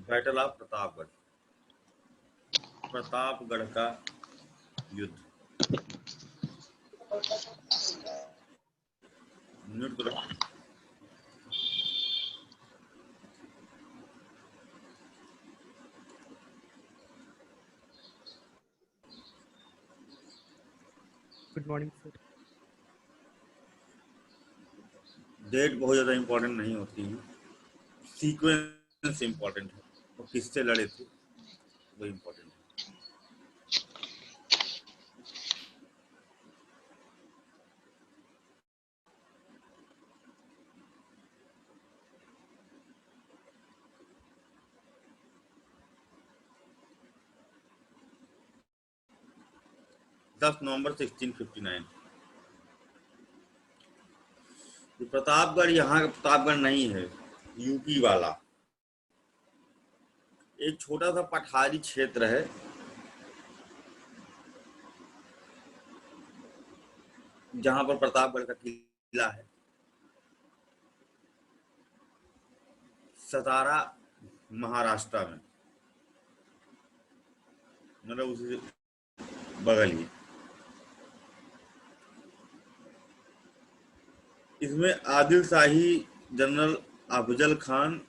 Battle of Pratapgarh, Pratapgarh का युद्ध। Mute करो। Good morning sir. डेट बहुत ज़्यादा इम्पोर्टेंट नहीं होती है, सीक्वेंस इम्पोर्टेंट है, और किससे लड़े थे वो इम्पोर्टेंट है। November 1659। प्रतापगढ़ यहाँ का प्रतापगढ़ नहीं है, यूपी वाला एक छोटा सा पठारी क्षेत्र है, जहां पर प्रतापगढ़ का किला है। सतारा महाराष्ट्र में, मतलब उसी बगल ही। इसमें आदिल शाही, जनरल अफजल खान,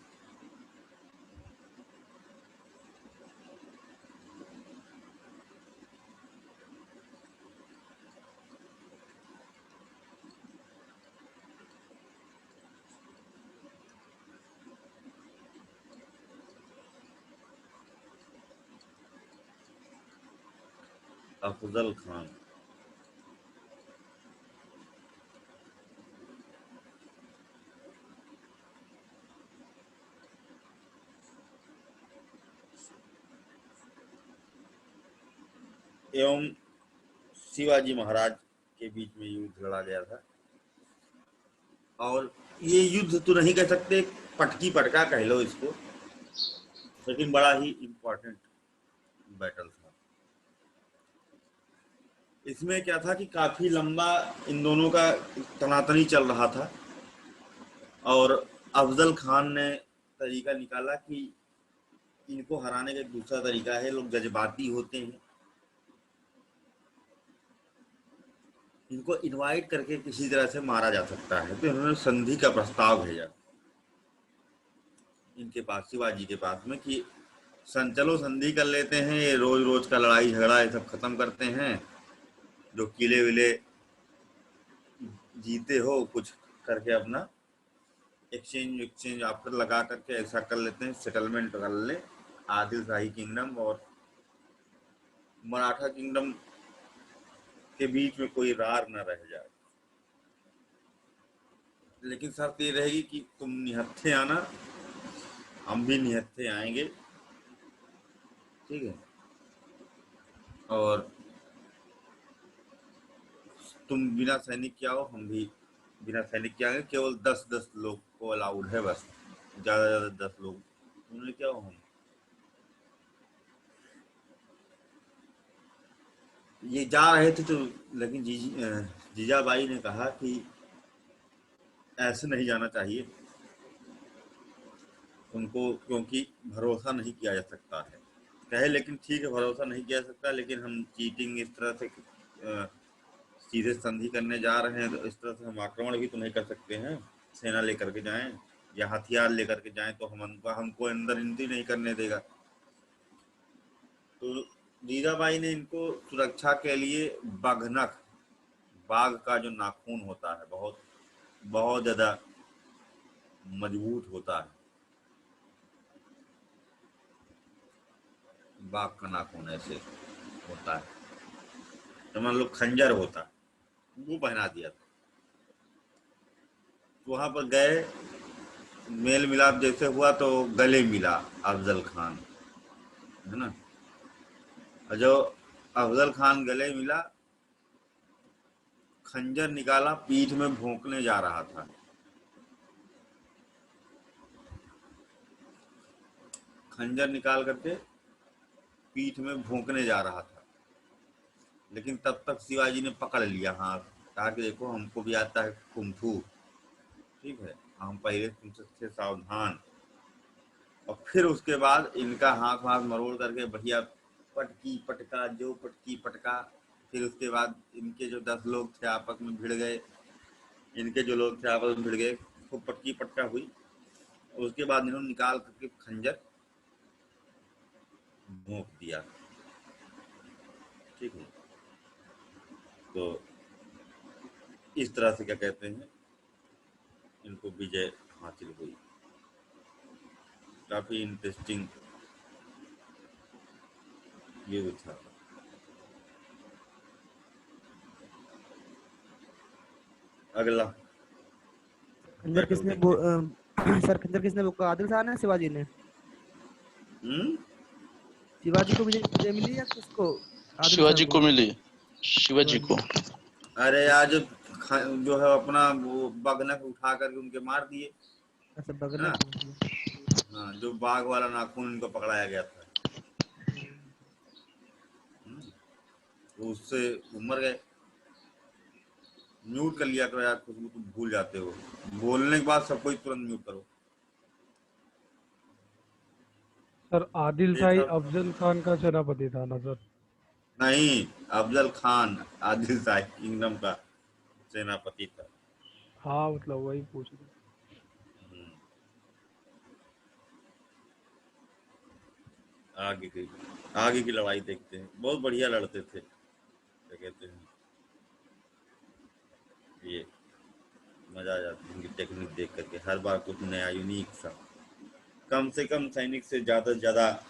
अफजल खान एवं शिवाजी महाराज के बीच में युद्ध लड़ा गया था। और ये युद्ध तो नहीं कह सकते, पटकी पटका कह लो इसको, लेकिन बड़ा ही इम्पोर्टेंट बैटल था। इसमें क्या था कि काफी लंबा इन दोनों का तनातनी चल रहा था, और अफजल खान ने तरीका निकाला कि इनको हराने का एक दूसरा तरीका है, लोग जज्बाती होते हैं, इनको इनवाइट करके किसी तरह से मारा जा सकता है। तो इन्होंने संधि का प्रस्ताव भेजा इनके पास, शिवाजी के पास में, कि चलो संधि कर लेते हैं, ये रोज रोज का लड़ाई झगड़ा ये सब खत्म करते हैं, जो किले विले जीते हो कुछ करके अपना एक्सचेंज ऑफर लगा करके ऐसा कर लेते हैं, सेटलमेंट कर ले, आदिल शाही किंगडम और मराठा किंगडम के बीच में कोई रार न रह जाए। लेकिन शर्त ये रहेगी कि तुम निहत्थे आना, हम भी निहत्थे आएंगे, ठीक है, और तुम बिना सैनिक के आओ, हम भी बिना सैनिक के आएंगे, केवल 10-10 लोग को अलाउड है बस, ज्यादा ज्यादा 10 लोग। उन्होंने क्या हो, हम ये जा रहे थे, तो लेकिन जीजाबाई ने कहा कि ऐसे नहीं जाना चाहिए उनको, क्योंकि भरोसा नहीं किया जा सकता है। कहे लेकिन ठीक है, भरोसा नहीं किया जा सकता, लेकिन हम चीटिंग इस तरह से सीधे संधि करने जा रहे हैं, तो इस तरह से हम आक्रमण भी तो नहीं कर सकते हैं, सेना लेकर के जाएं या हथियार लेकर के जाएं तो हमको अंदर एंट्री नहीं करने देगा। तो जीजाबाई ने इनको सुरक्षा के लिए बाघनख, बाघ का जो नाखून होता है, बहुत बहुत ज्यादा मजबूत होता है, बाघ का नाखून ऐसे होता है, तो मान लो खंजर होता है, वो पहना दिया था। तो वहां पर गए, मेल मिलाप जैसे हुआ तो गले मिला अफजल खान, है ना। और जो अफजल खान गले मिला, खंजर निकाला, पीठ में भोंकने जा रहा था। खंजर निकाल करके पीठ में भोंकने जा रहा था, लेकिन तब तक शिवाजी ने पकड़ लिया हाथ, कहा कि देखो हमको भी आता है कुंफू, ठीक है, हम पहले तुमसे थे सावधान, और फिर उसके बाद इनका हाथ हाथ मरोड़ करके बढ़िया पटकी पटका जो पटकी पटका। फिर उसके बाद इनके जो 10 लोग थे आपस में भिड़ गए, इनके जो लोग थे आपस में भिड़ गए, खूब पटकी पटका हुई। उसके बाद इन्होंने निकाल करके खंजर भोंक दिया। ठीक है, तो इस तरह से क्या कहते हैं, इनको विजय हासिल हुई। काफी इंटरेस्टिंग युद्ध था। अगला खंजर बैटल किसने देखते हैं। सर खंजर किसने भोंका, आदिल शाह ने, शिवाजी ने? हम्म। शिवाजी को विजय विजय मिली या किसको? आदिल शाह शिवाजी को? को मिली, शिवाजी शिवाजी को। को। अरे यार जो जो है अपना वो बगनक उठा करके उनके मार दिए, अच्छा, है बगना ना। को दिया। हाँ, जो बाघ वाला नाखून इनको पकड़ाया गया था, तो उससे वो मर गए। म्यूट कर लिया करो यार, खुशबू तुम भूल जाते हो, बोलने के बाद सबको ही तुरंत म्यूट करो। सर आदिल ये शाही था। अफजल खान का सेनापति था ना सर? नहीं, अफजल खान आदिल शाही किंगडम का सेनापति था। हाँ मतलब वही पूछ रहे। हम्म, आगे की आगे की लड़ाई देखते हैं। बहुत बढ़िया लड़ते थे, क्या कहते हैं, ये मजा आ जाती है इनकी टेक्निक देख करके। हर बार कुछ नया यूनिक सा, कम से कम सैनिक से ज्यादा से ज्यादा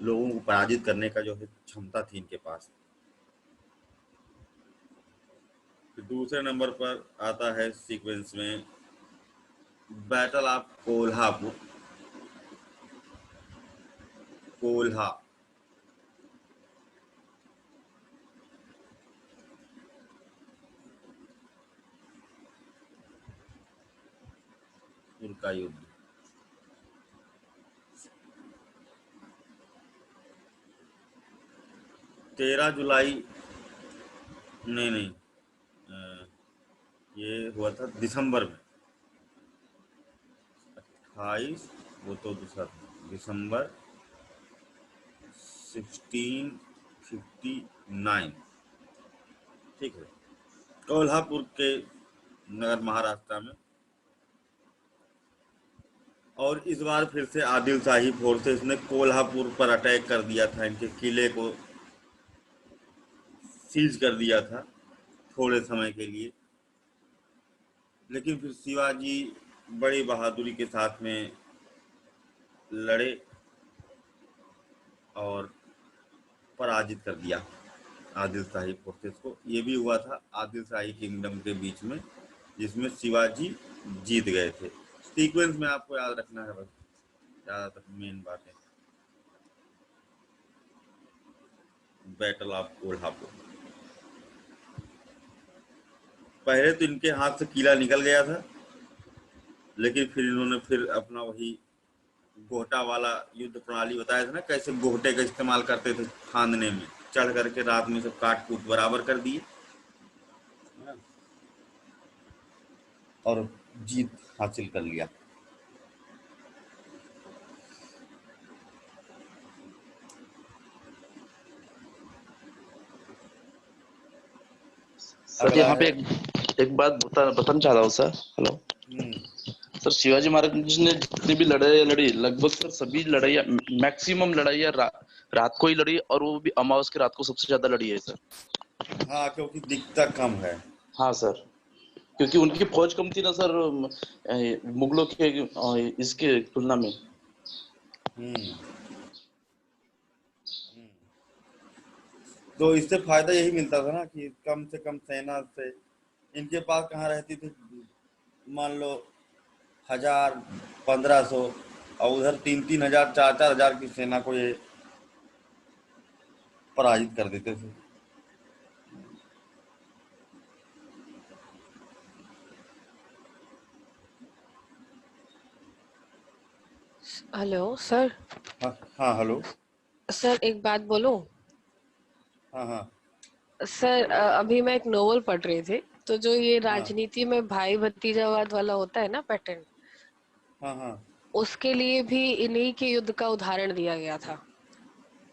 लोगों को पराजित करने का जो है क्षमता थी इनके पास। फिर दूसरे नंबर पर आता है सीक्वेंस में बैटल ऑफ कोल्हापुर। कोल्हा का युद्ध। 13 जुलाई, नहीं नहीं, अ, ये हुआ था दिसंबर में। 28, वो तो दूसरा था, दिसंबर 1659। ठीक है, कोल्हापुर के नगर महाराष्ट्र में। और इस बार फिर से आदिल शाही फोर्सेस ने कोल्हापुर पर अटैक कर दिया था, इनके किले को सीज कर दिया था थोड़े समय के लिए। लेकिन फिर शिवाजी बड़ी बहादुरी के साथ में लड़े और पराजित कर दिया आदिल शाही फोर्सेस को। ये भी हुआ था आदिल शाही किंगडम के बीच में, जिसमें शिवाजी जीत गए थे। सीक्वेंस में आपको याद रखना है बस, ज्यादातर मेन बातें। बैटल ऑफ कोल्हापुर, पहले तो इनके हाथ से किला निकल गया था, लेकिन फिर इन्होंने फिर अपना वही गोहटा वाला युद्ध प्रणाली बताया था ना, कैसे गोहटे का इस्तेमाल करते थे फांदने में, चढ़ करके रात में सब काट कूट बराबर कर दिए और जीत हासिल कर लिया। सर अगला यहाँ पे है। एक बात बताना चाह रहा हूँ सर। हेलो हम्म। सर, शिवाजी महाराज ने जितनी भी लड़ाई लड़ी, लगभग सर सभी लड़ाइयाँ, मैक्सिमम लड़ाइयाँ रात को ही लड़ी, और वो भी अमावस की रात को सबसे ज्यादा लड़ी है सर। हाँ, क्योंकि दिखता कम है। हाँ सर, क्योंकि उनकी फौज कम थी ना सर, मुगलों के इसके तुलना में। हम्म। तो इससे फायदा यही मिलता था ना कि कम से कम सेना से इनके पास कहाँ रहती थी, मान लो 1000, 1500, और उधर 3-3 हजार, 4-4 हजार की सेना को ये पराजित कर देते थे। Hello sir. हाँ हाँ, हेलो। सर एक बात बोलूं? हाँ हाँ। सर अभी मैं एक नोवेल पढ़ रही थी, तो जो ये हाँ राजनीति में भाई भतीजावाद वाला होता है ना पैटर्न, हाँ हाँ उसके लिए भी इन्हीं के युद्ध का उदाहरण दिया गया था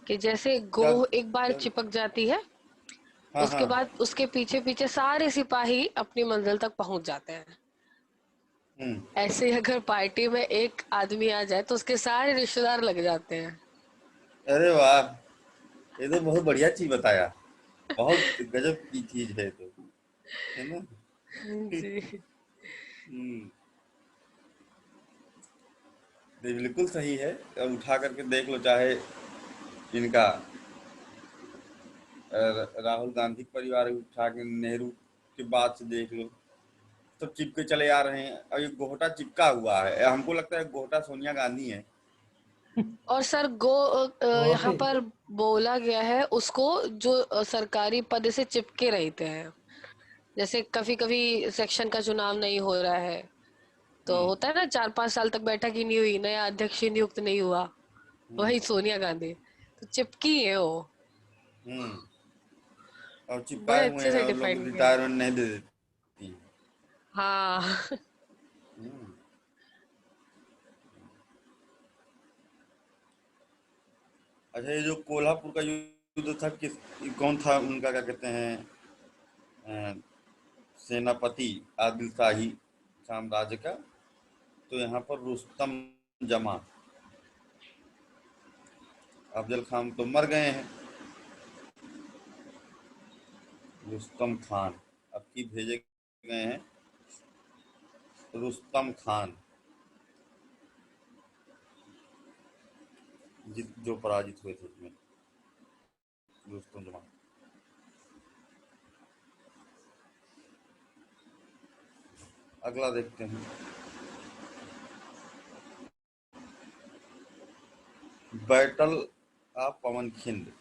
कि जैसे क्या गोह एक बार क्या चिपक जाती है, हाँ उसके हाँ बाद उसके पीछे पीछे सारे सिपाही अपनी मंजिल तक पहुंच जाते हैं। हम्म। ऐसे ही अगर पार्टी में एक आदमी आ जाए तो उसके सारे रिश्तेदार लग जाते हैं। अरे वाह, ये तो बहुत बढ़िया चीज बताया। बहुत गजब की चीज है तो, है ना। जी। हम्म। ये बिल्कुल सही है। अब उठा करके देख लो, चाहे इनका राहुल गांधी परिवार उठा के नेहरू के बाद से देख लो, सब चिपके चले आ रहे हैं। अब ये गोहटा चिपका हुआ है, हमको लगता है गोहटा सोनिया गांधी है। और सर बहुत यहाँ ही। पर बोला गया है उसको जो सरकारी पद से चिपके रहते हैं। जैसे कभी कभी सेक्शन का चुनाव नहीं हो रहा है तो हम्म होता है ना, 4-5 साल तक बैठक ही नहीं हुई, नया अध्यक्ष ही नियुक्त नहीं हुआ, हम्म वही सोनिया गांधी तो चिपकी है वो। हम्म। और बड़े चिपकाए हुए अच्छे हैं, से और लोग डिफाइन किया। रिटायरमेंट नहीं दे देती। हाँ। हम्म। अच्छा, ये जो कोल्हापुर का युद्ध था, किस कौन था उनका, क्या कहते हैं, अ, सेनापति आदिल शाही साम्राज्य का? तो यहाँ पर रुस्तम जमा, अफजल खान तो मर गए हैं। रुस्तम खान अब की भेजे गए हैं, रुस्तम खान, जो पराजित हुए थे उसमें, रुस्तम जमा। अगला देखते हैं। Battle of Pavankhind.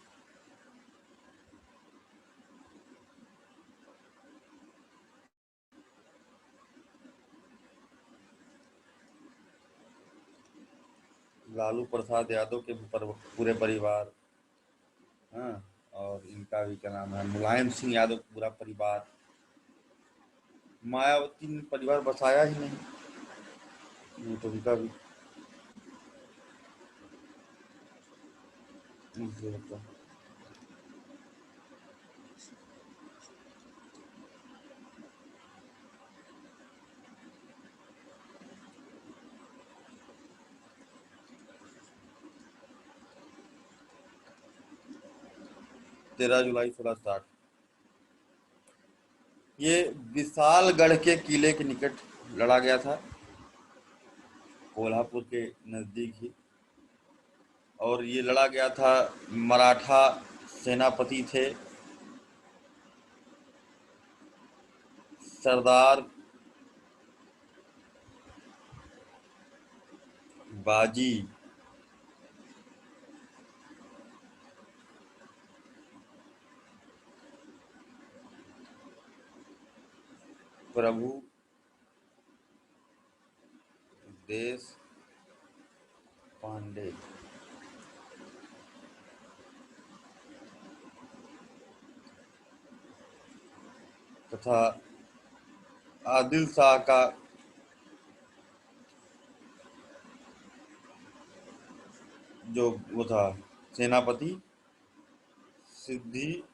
लालू प्रसाद यादव के पूरे परिवार, हाँ, और इनका भी क्या नाम है, मुलायम सिंह यादव का पूरा परिवार। मायावती ने परिवार बसाया ही नहीं, ये तो उनका भी मुझे लगता है। 13 जुलाई 1660, ये विशालगढ़ के किले के निकट लड़ा गया था, कोल्हापुर के नजदीक ही। और ये लड़ा गया था, मराठा सेनापति थे सरदार बाजी प्रभु देश पांडे। तथा आदिल शाह का जो वो था सेनापति, सिद्धि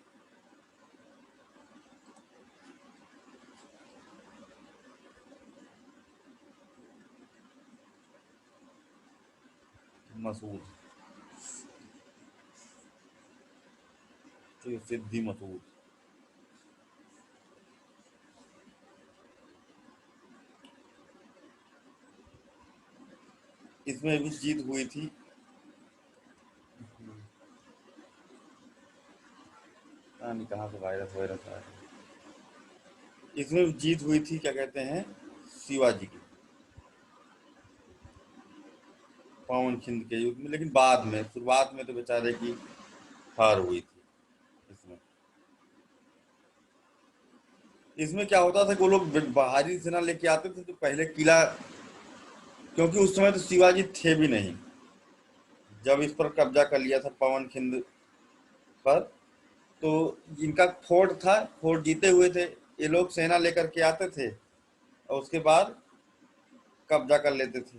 मसूद, ठीक है, सिद्धि मसूद। इसमें भी जीत हुई थी। नहीं, कहाँ से वायरस वायरस आया। इसमें भी जीत हुई थी, क्या कहते हैं, शिवाजी की, पवन खिंद के युद्ध में। लेकिन बाद में, शुरुआत में तो बेचारे की हार हुई थी इसमें। इसमें क्या होता था कि वो लोग बाहरी सेना लेके आते थे, तो पहले किला, क्योंकि उस समय तो शिवाजी थे भी नहीं जब इस पर कब्जा कर लिया था पवन खिंद पर, तो इनका फोर्ट था, फोर्ट जीते हुए थे, ये लोग सेना लेकर के आते थे और उसके बाद कब्जा कर लेते थे।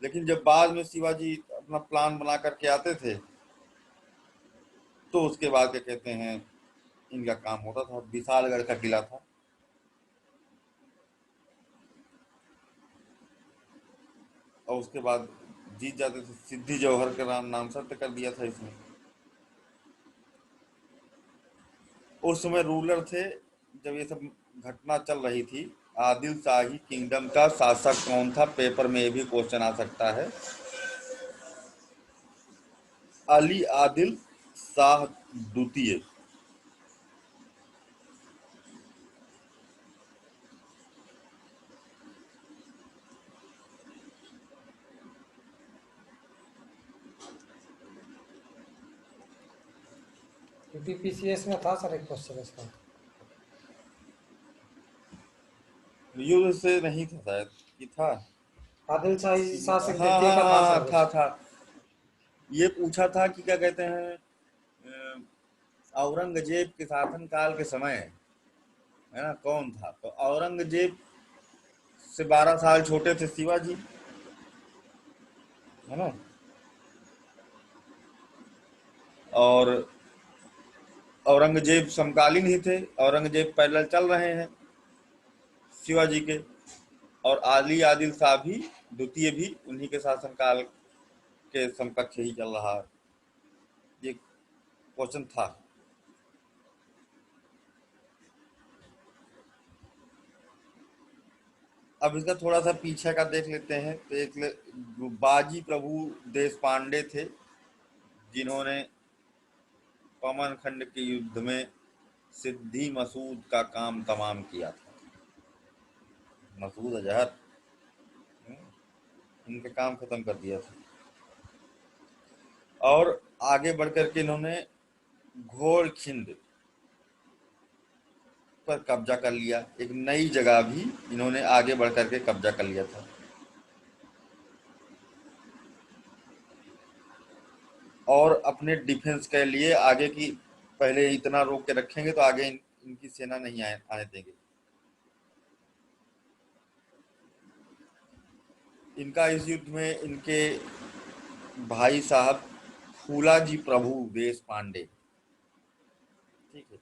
लेकिन जब बाद में शिवाजी अपना प्लान बना करके आते थे तो उसके बाद क्या कहते हैं, इनका काम होता था। विशालगढ़ का किला था, और उसके बाद जीत जाते थे। सिद्धि जौहर का नाम सत्य कर दिया था इसमें। उस समय रूलर थे जब ये सब घटना चल रही थी। आदिल शाही किंगडम का शासक कौन था, पेपर में ये भी क्वेश्चन आ सकता है। अली आदिल शाह द्वितीय। यूपीपीसीएस में था सर एक क्वेश्चन इसका। युद्ध से नहीं था शायद, कि था। आदिल शाही शासक हाँ द्वितीय हाँ का था हाँ सर। था। ये पूछा था कि क्या कहते हैं, औरंगजेब के शासन काल के समय, है ना, कौन था। तो औरंगजेब से 12 साल छोटे थे शिवाजी, है ना। और औरंगजेब समकालीन ही थे, औरंगजेब पैरेलल चल रहे हैं शिवाजी के। और आली आदिल शाह भी द्वितीय भी उन्हीं के शासनकाल के समकक्ष ही चल रहा है। ये क्वेश्चन था। अब इसका थोड़ा सा पीछे का देख लेते हैं। तो एक बाजी प्रभु देश पांडे थे, जिन्होंने पमनखंड के युद्ध में सिद्दी मसूद का काम तमाम किया था। मसूद अजहर, इनका काम खत्म कर दिया था। और आगे बढ़कर के इन्होंने घोड़खिंड पर कब्जा कर लिया। एक नई जगह भी इन्होंने आगे बढ़कर के कब्जा कर लिया था। और अपने डिफेंस के लिए आगे की, पहले इतना रोक के रखेंगे तो आगे इनकी सेना नहीं आने देंगे। इनका इस युद्ध में इनके भाई साहब फूला जी प्रभु देश पांडे, ठीक है,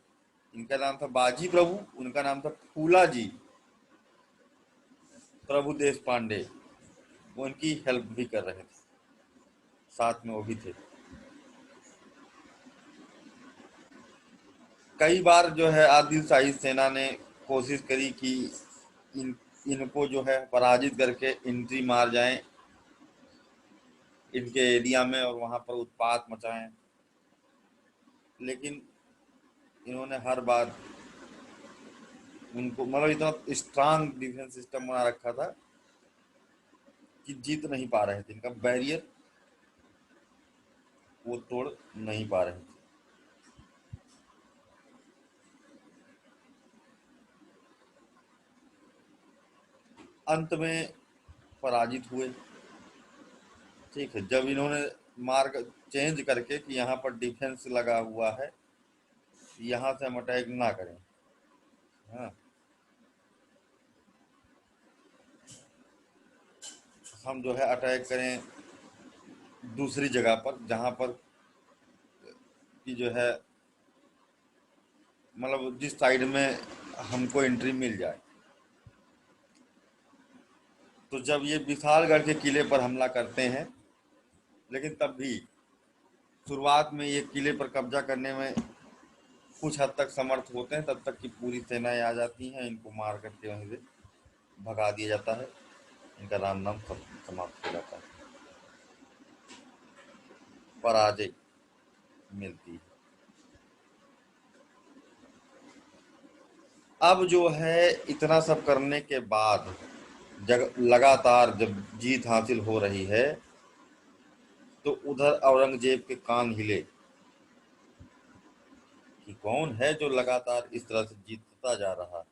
इनका नाम था बाजी प्रभु, उनका नाम था फूला जी प्रभु देश पांडे। वो उनकी हेल्प भी कर रहे थे, साथ में वो भी थे। कई बार जो है आदिल शाही सेना ने कोशिश करी कि इनको जो है पराजित करके एंट्री मार जाएं इनके एरिया में और वहां पर उत्पात मचाएं। लेकिन इन्होंने हर बार उनको, मतलब इतना स्ट्रांग डिफेंस सिस्टम बना रखा था कि जीत नहीं पा रहे थे। इनका बैरियर वो तोड़ नहीं पा रहे थे। अंत में पराजित हुए, ठीक है। जब इन्होंने मार्ग चेंज करके कि यहाँ पर डिफेंस लगा हुआ है, यहाँ से हम अटैक ना करें, हाँ, हम जो है अटैक करें दूसरी जगह पर, जहाँ पर कि जो है मतलब जिस साइड में हमको एंट्री मिल जाए। तो जब ये विशालगढ़ के किले पर हमला करते हैं, लेकिन तब भी शुरुआत में ये किले पर कब्जा करने में कुछ हद तक समर्थ होते हैं, तब तक की पूरी सेनाएं आ जाती हैं, इनको मार करके वहीं से भगा दिया जाता है। इनका राम नाम समाप्त हो जाता है, पराजय मिलती है। अब जो है इतना सब करने के बाद लगातार जब जीत हासिल हो रही है, तो उधर औरंगजेब के कान हिले कि कौन है जो लगातार इस तरह से जीतता जा रहा है।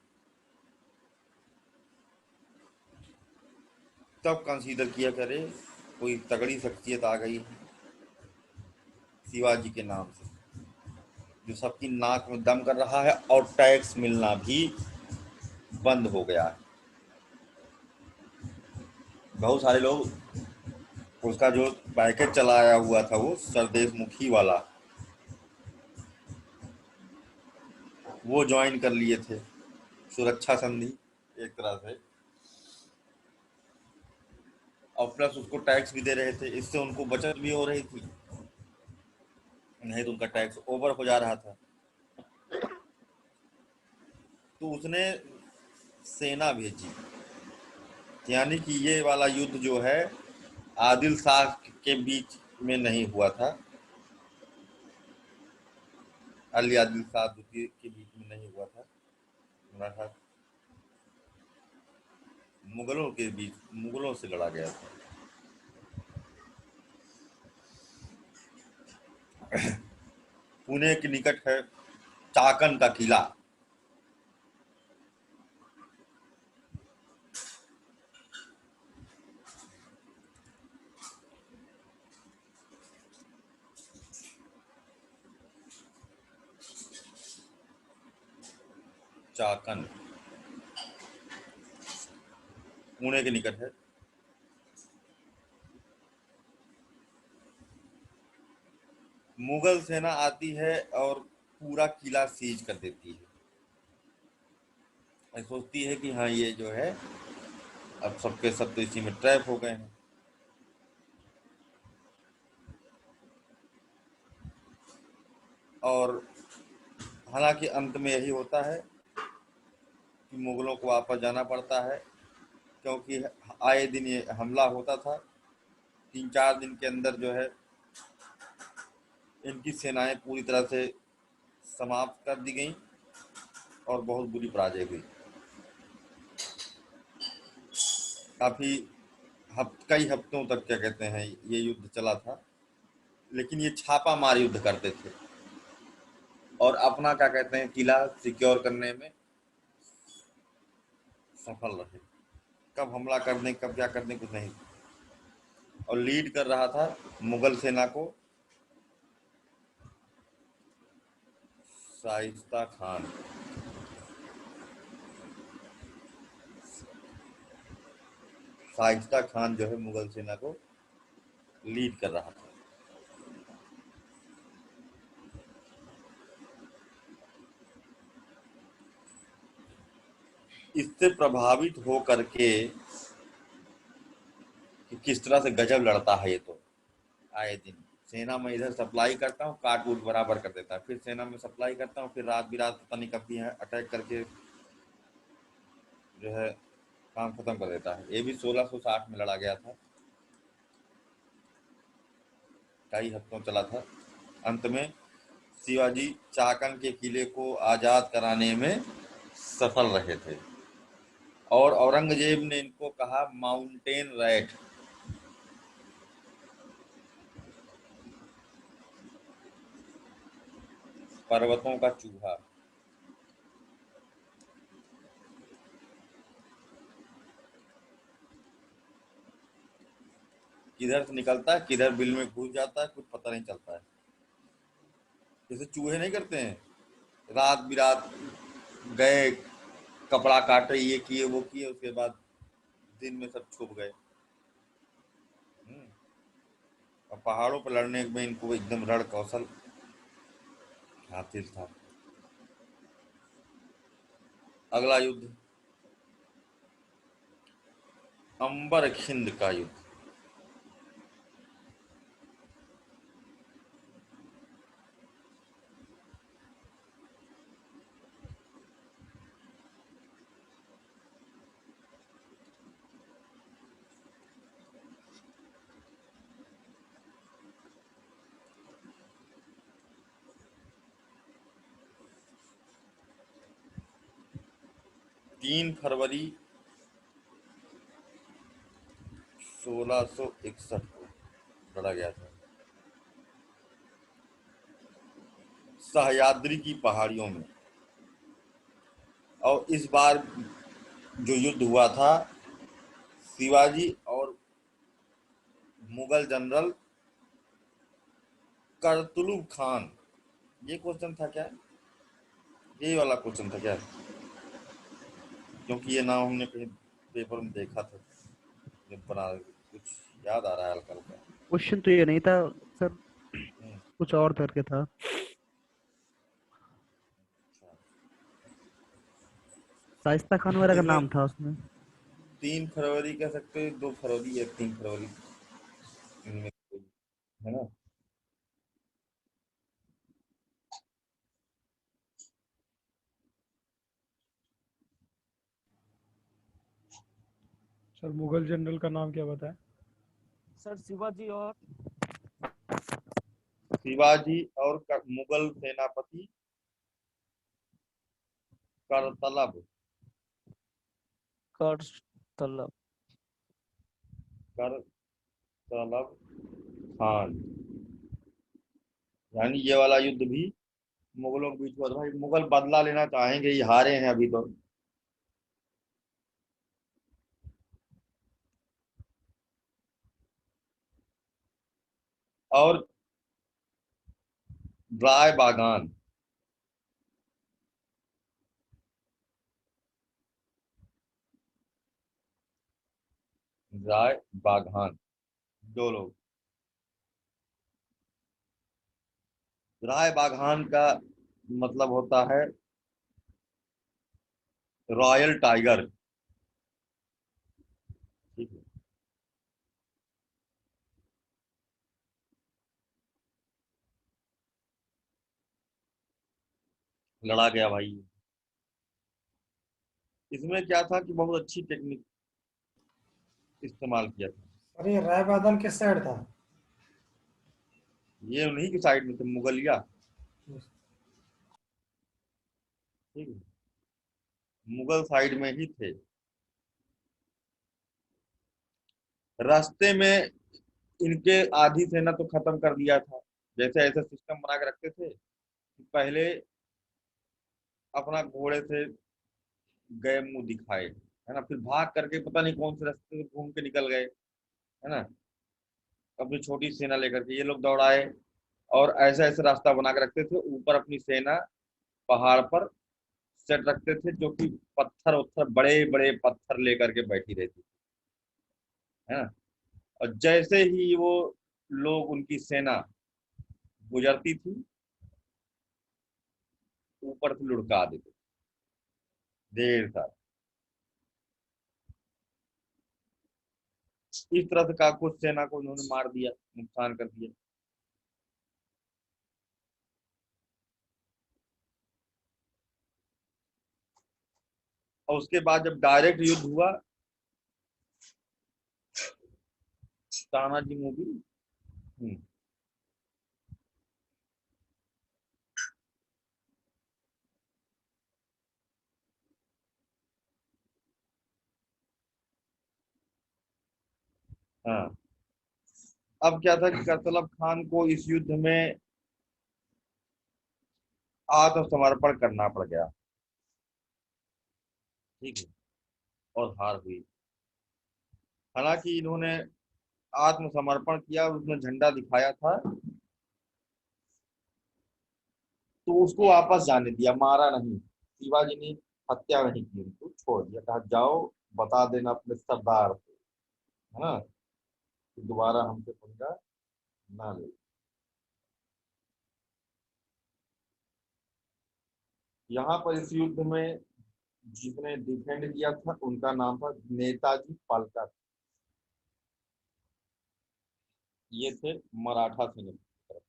तब कंसीडर किया करे कोई तगड़ी शख्सियत आ गई है शिवाजी के नाम से। जो सबकी नाक में दम कर रहा है, और टैक्स मिलना भी बंद हो गया है। बहुत सारे लोग उसका जो पैकेज चलाया हुआ था वो स्वदेश मुखी वाला, वो ज्वाइन कर लिए थे, सुरक्षा संधि एक तरह से, और प्लस उसको टैक्स भी दे रहे थे। इससे उनको बचत भी हो रही थी, नहीं तो उनका टैक्स ओवर हो जा रहा था। तो उसने सेना भेजी, यानी कि ये वाला युद्ध जो है आदिल शाह के बीच में नहीं हुआ था, अली आदिल शाह द्वितीय के बीच में नहीं हुआ था, मराठा मुगलों के बीच, मुगलों से लड़ा गया था। पुणे के निकट है चाकन का किला। चाकन पुणे के निकट है। मुगल सेना आती है और पूरा किला सीज कर देती है, सोचती है कि हाँ ये जो है अब सबके सब तो इसी में ट्रैप हो गए हैं। और हालांकि अंत में यही होता है कि मुगलों को वापस जाना पड़ता है, क्योंकि आए दिन ये हमला होता था। 3-4 दिन के अंदर जो है इनकी सेनाएं पूरी तरह से समाप्त कर दी गई और बहुत बुरी पराजय हुई। काफी कई हफ्तों तक क्या कहते हैं ये युद्ध चला था, लेकिन ये छापा मार युद्ध करते थे और अपना क्या कहते हैं किला सिक्योर करने में सफल रहे। कब हमला कर दें, कब क्या कर दें, कुछ नहीं। और लीड कर रहा था मुगल सेना को शाइस्ता खान। शाइस्ता खान जो है मुगल सेना को लीड कर रहा था। इससे प्रभावित हो करके कि किस तरह से गजब लड़ता है ये, तो आए दिन सेना में इधर सप्लाई करता हूँ, काट कूट बराबर कर देता है, फिर सेना में सप्लाई करता हूँ, फिर रात बिरात पता नहीं कब भी है अटैक करके जो है काम खत्म कर देता है। ये भी 1660 में लड़ा गया था, कई हफ्तों चला था। अंत में शिवाजी चाकन के किले को आजाद कराने में सफल रहे थे और औरंगजेब ने इनको कहा माउंटेन रैट। पर्वतों का चूहा। किधर से निकलता है, किधर बिल में घुस जाता है, कुछ पता नहीं चलता है। जैसे चूहे नहीं करते हैं, रात बिरात गए, कपड़ा काटे, ये किए वो किए, उसके बाद दिन में सब छुप गए। और पहाड़ों पर लड़ने में इनको एकदम रण कौशल हासिल था। अगला युद्ध अंबर खिंद का युद्ध। तीन फरवरी 1661 को लड़ा गया था सह्याद्री की पहाड़ियों में। और इस बार जो युद्ध हुआ था शिवाजी और मुगल जनरल करतुलुब खान ये क्वेश्चन था क्या? यही वाला क्वेश्चन था क्या? क्योंकि ये नाम हमने कहीं पेपर में देखा था, जब बना कुछ याद आ रहा है हल्का हल्का। क्वेश्चन तो ये नहीं था सर, हम्म, कुछ और करके था। अच्छा। शाइस्ता खान वगैरह का इसमें नाम था उसमें। 3 फरवरी कह सकते हो, 2 फरवरी या 3 फरवरी, इनमें से कोई, है ना? सर मुगल जनरल का नाम क्या बताया? सर शिवाजी और शिवाजी और मुगल सेनापति करतलब, करतलब। करतलब खान। यानी ये वाला युद्ध भी मुगलों के बीच हुआ था। भाई मुगल बदला लेना चाहेंगे, ये हारे हैं अभी तो। और राय बागान, राय बागान, 2 लोग। राय बागान का मतलब होता है रॉयल टाइगर। ठीक है। लड़ा गया भाई। इसमें क्या था कि बहुत अच्छी टेक्निक इस्तेमाल किया था। सर ये राय बादल किस साइड था? ये उन्हीं की साइड में थे, मुगलिया। ठीक है, मुगल साइड में ही थे। रास्ते में इनके आधी सेना तो खत्म कर दिया था। जैसे ऐसा सिस्टम बना के रखते थे कि पहले अपना घोड़े से गए मुंह दिखाए, है ना, फिर भाग करके पता नहीं कौन से रास्ते से घूम के निकल गए, है ना, अपनी छोटी सेना लेकर के ये लोग दौड़ाए। और ऐसा ऐसा रास्ता बना के रखते थे, ऊपर अपनी सेना पहाड़ पर सेट रखते थे, जो कि पत्थर उत्थर बड़े बड़े पत्थर लेकर के बैठी रहती थी, है ना। और जैसे ही वो लोग, उनकी सेना गुजरती थी, ऊपर से लुढ़का देते देर तक। इस तरह से काकुस सेना को उन्होंने मार दिया, नुकसान कर दिया। और उसके बाद जब डायरेक्ट युद्ध हुआ, तानाजी मूवी। हम्म, हाँ। अब क्या था कि करतलब खान को इस युद्ध में आत्मसमर्पण करना पड़ गया। ठीक है। और हार हुई। हालांकि इन्होंने आत्मसमर्पण किया, उसने झंडा दिखाया था, तो उसको वापस जाने दिया, मारा नहीं। शिवाजी ने हत्या नहीं की, उनको छोड़ दिया, कहा जाओ बता देना अपने सरदार को, है ना, कि दोबारा हमसे पंगा ना ले। यहाँ पर इस युद्ध में जिसने डिफेंड किया था, उनका नाम था नेताजी पालकर। ये थे मराठा सेना की तरफ।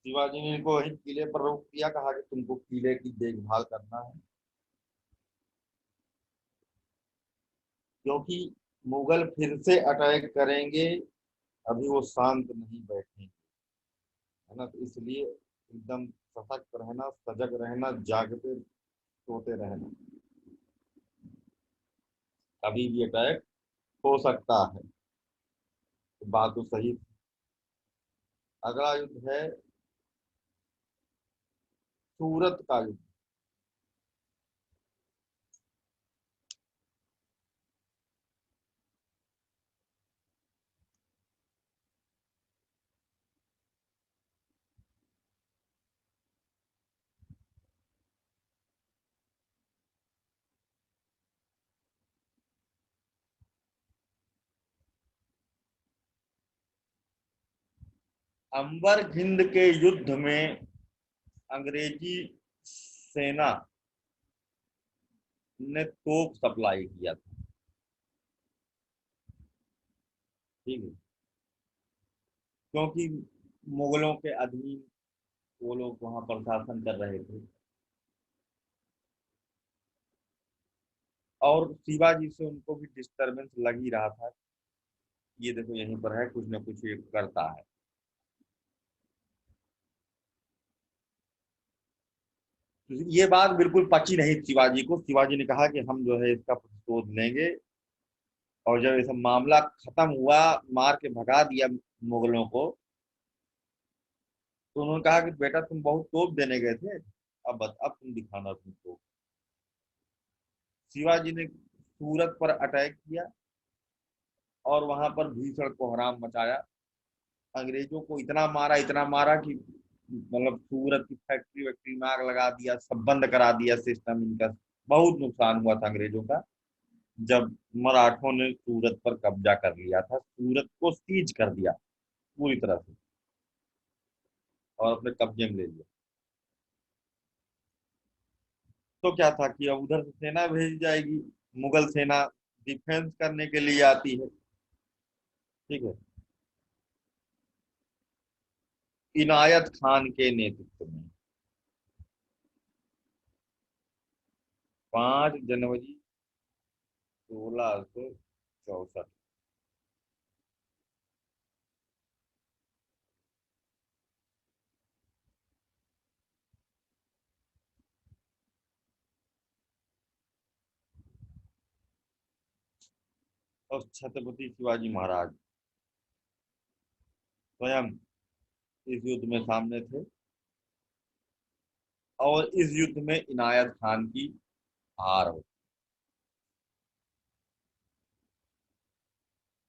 शिवाजी ने इनको वही किले पर रोक दिया, कहा कि तुमको किले की देखभाल करना है, क्योंकि मुगल फिर से अटैक करेंगे, अभी वो शांत नहीं बैठेंगे, है ना। तो इसलिए एकदम सतर्क रहना, सजग रहना, जागते सोते रहना, कभी भी अटैक हो सकता है। तो बात तो सही। अगला युद्ध है सूरत का युद्ध। अंबर हिंद के युद्ध में अंग्रेजी सेना ने तोप सप्लाई किया था। ठीक है, क्योंकि मुगलों के अधीन वो लोग वहां प्रशासन कर रहे थे और शिवाजी से उनको भी डिस्टरबेंस लग ही रहा था। ये देखो यहीं पर है, कुछ ना कुछ ये करता है। तो ये बात बिल्कुल पची नहीं शिवाजी को। शिवाजी ने कहा कि हम जो है इसका प्रतिशोध लेंगे। और जब ये सब मामला खत्म हुआ, मार के भगा दिया मुगलों को, तो उन्होंने कहा कि बेटा तुम बहुत तोप देने गए थे, अब तुम दिखाना तुमको। शिवाजी ने सूरत पर अटैक किया और वहां पर भीषण कोहराम मचाया। अंग्रेजों को इतना मारा कि मतलब सूरत की फैक्ट्री वैक्ट्री में आग लगा दिया, सब बंद करा दिया सिस्टम इनका। बहुत नुकसान हुआ था अंग्रेजों का जब मराठों ने सूरत पर कब्जा कर लिया था। सूरत को सीज कर दिया पूरी तरह से और अपने कब्जे में ले लिया। तो क्या था कि अब उधर से सेना भेजी जाएगी। मुगल सेना डिफेंस करने के लिए आती है। ठीक है, इनायत खान के नेतृत्व में 5 जनवरी 1664। और छत्रपति शिवाजी महाराज स्वयं इस युद्ध में सामने थे और इस युद्ध में इनायत खान की हार हो।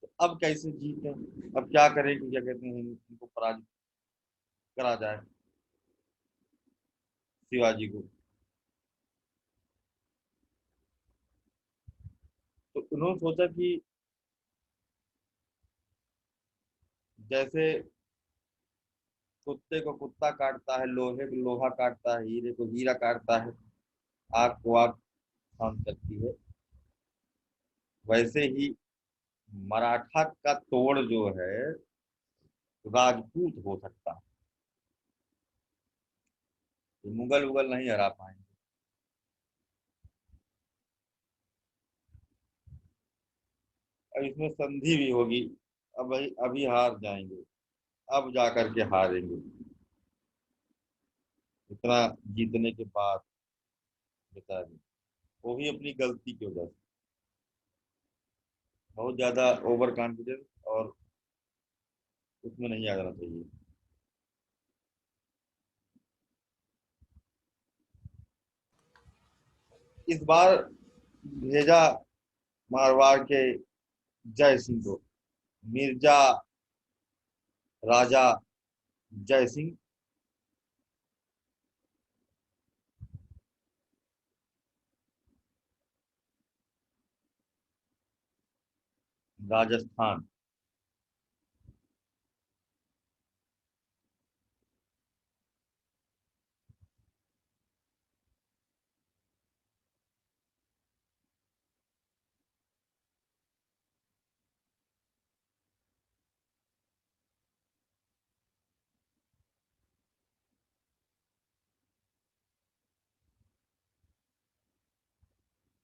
तो अब कैसे जीते, अब क्या करें कि क्या कहते हैं इनको पराजित करा जाए शिवाजी को। तो उन्होंने सोचा कि जैसे कुत्ते को कुत्ता काटता है, लोहे को लोहा काटता है, हीरे को हीरा काटता है, आग को आग शांत करती है, वैसे ही मराठा का तोड़ जो है राजपूत हो सकता है। तो मुगल उगल नहीं हरा पाएंगे। अब इसमें संधि भी होगी। अब अभी हार जाएंगे, अब जा करके हारेंगे इतना जीतने के बाद। बता दें, वो भी अपनी गलती की वजह से बहुत ज्यादा ओवर कॉन्फिडेंस और उसमें नहीं आ जाना चाहिए। इस बार भेजा मारवाड़ के जय सिंह को, मिर्जा राजा जय सिंह, राजस्थान।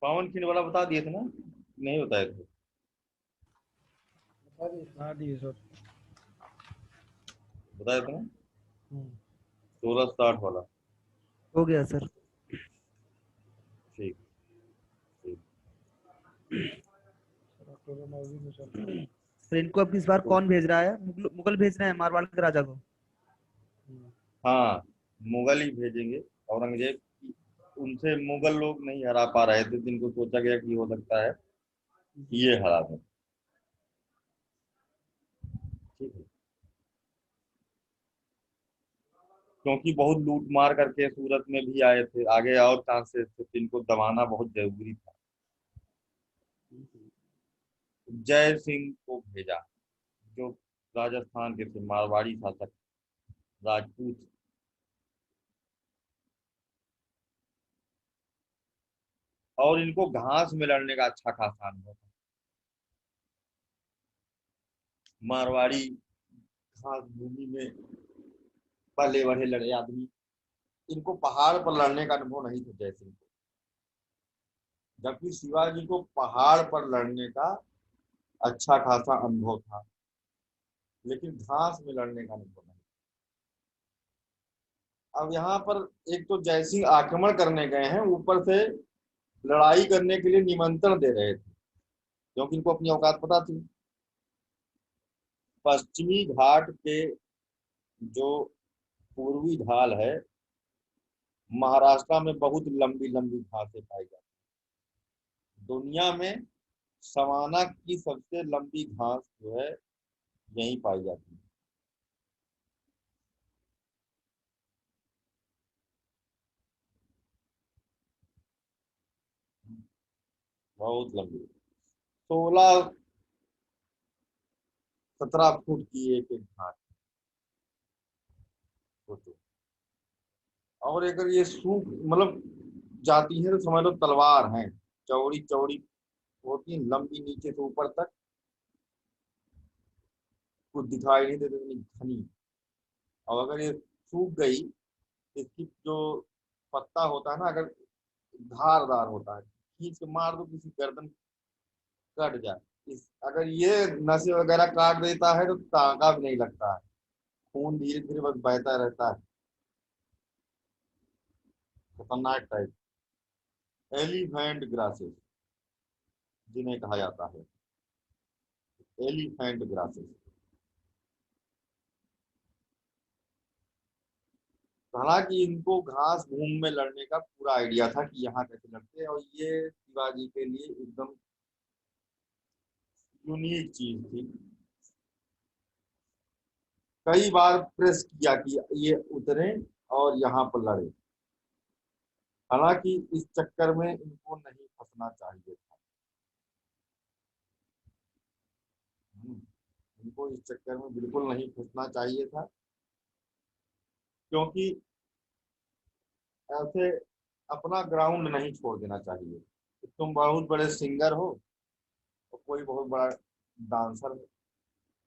पवन खिंड वाला बता दिए थे ना, नहीं बताए थे? हाँ दी सर। बताया था ना, हम्म, 1660 वाला। हो गया सर। ठीक ठीक। सर अक्टूबर 9वीं में चल रहा है। तो इनको अब इस बार कौन भेज रहा है? मुगल भेज रहे हैं मारवाड़ के राजा को। हम्म, हाँ, मुगल ही भेजेंगे। औरंगजेब उनसे मुगल लोग नहीं हरा पा रहे थे, जिनको सोचा गया कि हो सकता है ये हरा दें। ठीक है, क्योंकि बहुत लूट मार करके सूरत में भी आए थे, आगे और चांसेस थे, तो इनको दबाना बहुत जरूरी था। जय सिंह को भेजा जो राजस्थान के थे, मारवाड़ी शासक। राजपूत। और इनको घास में लड़ने का अच्छा खासा अनुभव था। मारवाड़ी घास भूमि में पले बढ़े लड़े आदमी, इनको पहाड़ पर लड़ने का अनुभव नहीं था जयसिंह को, जबकि शिवाजी को पहाड़ पर लड़ने का अच्छा खासा अनुभव था, लेकिन घास में लड़ने का अनुभव नहीं। अब यहाँ पर एक तो जयसिंह आक्रमण करने गए हैं, ऊपर से लड़ाई करने के लिए निमंत्रण दे रहे थे, क्योंकि इनको अपनी औकात पता थी। पश्चिमी घाट के जो पूर्वी ढाल है, महाराष्ट्र में बहुत लंबी लंबी घासें पाई जाती हैं। दुनिया में सवाना की सबसे लंबी घास जो है यहीं पाई जाती है। बहुत लंबी, 16-17 फुट की एक एक घास होती है। और अगर ये सूख मतलब जाती है तो समझ लो तलवार है, चौड़ी चौड़ी होती है, लंबी नीचे से ऊपर तक, कुछ दिखाई नहीं देती, इतनी घनी। और अगर ये सूख गई, इसकी जो पत्ता होता है ना, अगर धारदार होता है, खींच के मार दो किसी गर्दन कट जाए। इस अगर ये नसें वगैरह काट देता है तो तांगा भी नहीं लगता है, खून धीरे धीरे बस बहता रहता है, खतरनाक टाइप। एलिफेंट ग्रासेस जिन्हें कहा जाता है, एलिफेंट ग्रासेस। हालांकि इनको घास भूमि में लड़ने का पूरा आइडिया था कि यहाँ कैसे लड़ते हैं, और ये शिवाजी के लिए एकदम यूनिक चीज थी। कई बार प्रेस किया कि ये उतरे और यहाँ पर लड़े, हालांकि इस चक्कर में इनको नहीं फंसना चाहिए था। इनको इस चक्कर में बिल्कुल नहीं फंसना चाहिए था, क्योंकि ऐसे अपना ग्राउंड नहीं छोड़ देना चाहिए। तुम बहुत बड़े सिंगर हो और कोई बहुत बड़ा डांसर हो,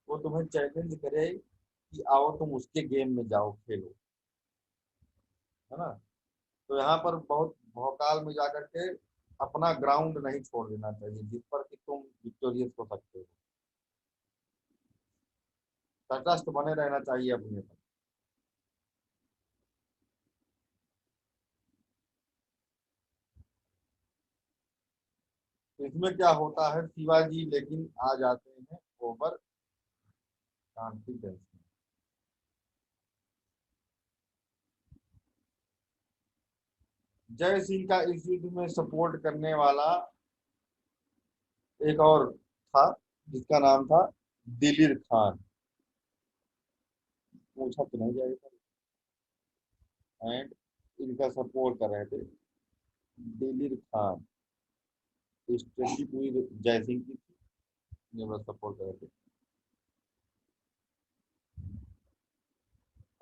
वो तुम्हें चैलेंज करे कि आओ तुम उसके गेम में जाओ खेलो, है ना। तो यहाँ पर बहुत भौकाल में जाकर के अपना ग्राउंड नहीं छोड़ देना चाहिए, जिस पर कि तुम विक्टोरियस हो सकते हो। तटस्थ बने रहना चाहिए अपने पर। इसमें क्या होता है, शिवाजी लेकिन आ जाते हैं ओवर कॉन्फिडेंस में। जय सिंह का इस युद्ध में सपोर्ट करने वाला एक और था, जिसका नाम था दिलीर खान। पूछा तो नहीं जाएगा। एंड इनका सपोर्ट कर रहे थे दिलीर खान, स्ट्रेटजी पूरी जय सिंह की थी, सपोर्ट कर रहे थे।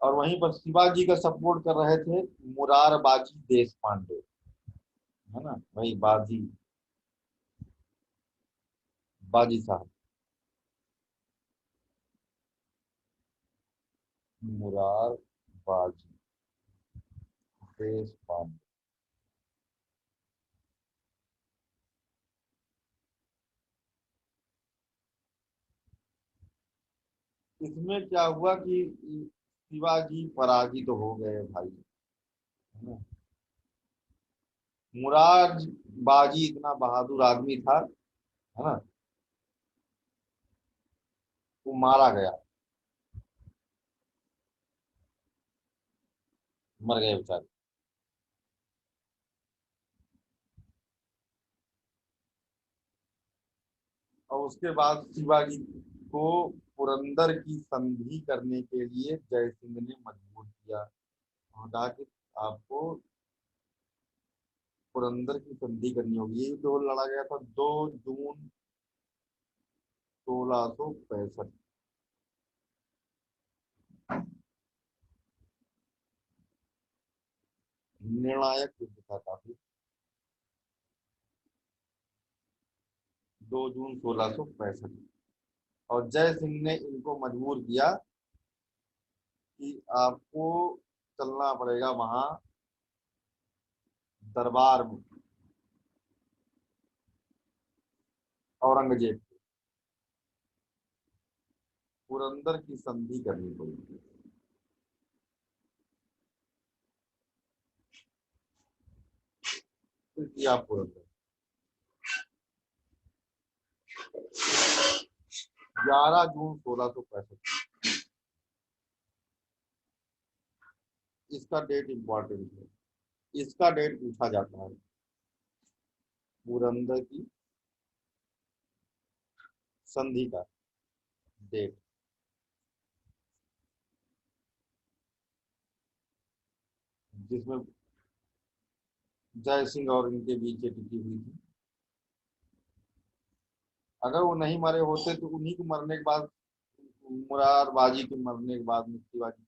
और वहीं पर शिवाजी का सपोर्ट कर रहे थे मुरारबाजी देश पांडे, है ना, वही बाजी, बाजी साहब, मुरारबाजी देश पांडे। इसमें क्या हुआ कि शिवाजी पराजित तो हो गए भाई, है ना। मुरारबाजी इतना बहादुर आदमी था, है ना, वो मारा गया, मर गए बेचारे। और उसके बाद शिवाजी को पुरंदर की संधि करने के लिए जय सिंह ने मजबूर किया, और कहा कि आपको पुरंदर की संधि करनी होगी। ये जो लड़ा गया था 2 जून 1665। निर्णायक युद्ध था काफी। 2 जून 1665 और जय सिंह ने इनको मजबूर किया कि आपको चलना पड़ेगा वहां दरबार में औरंगजेब के, पुरंदर की संधि करनी पड़ेगी। फिर किया पुरंदर। 11 जून 1665 इसका डेट इंपॉर्टेंट है, इसका डेट पूछा जाता है, पुरंदर की संधि का डेट, जिसमें जय सिंह और इनके बीच ये टिकी हुई थी। अगर वो नहीं मरे होते तो उन्हीं के मरने के बाद, मुरारबाजी के मरने के बाद में शिवाजी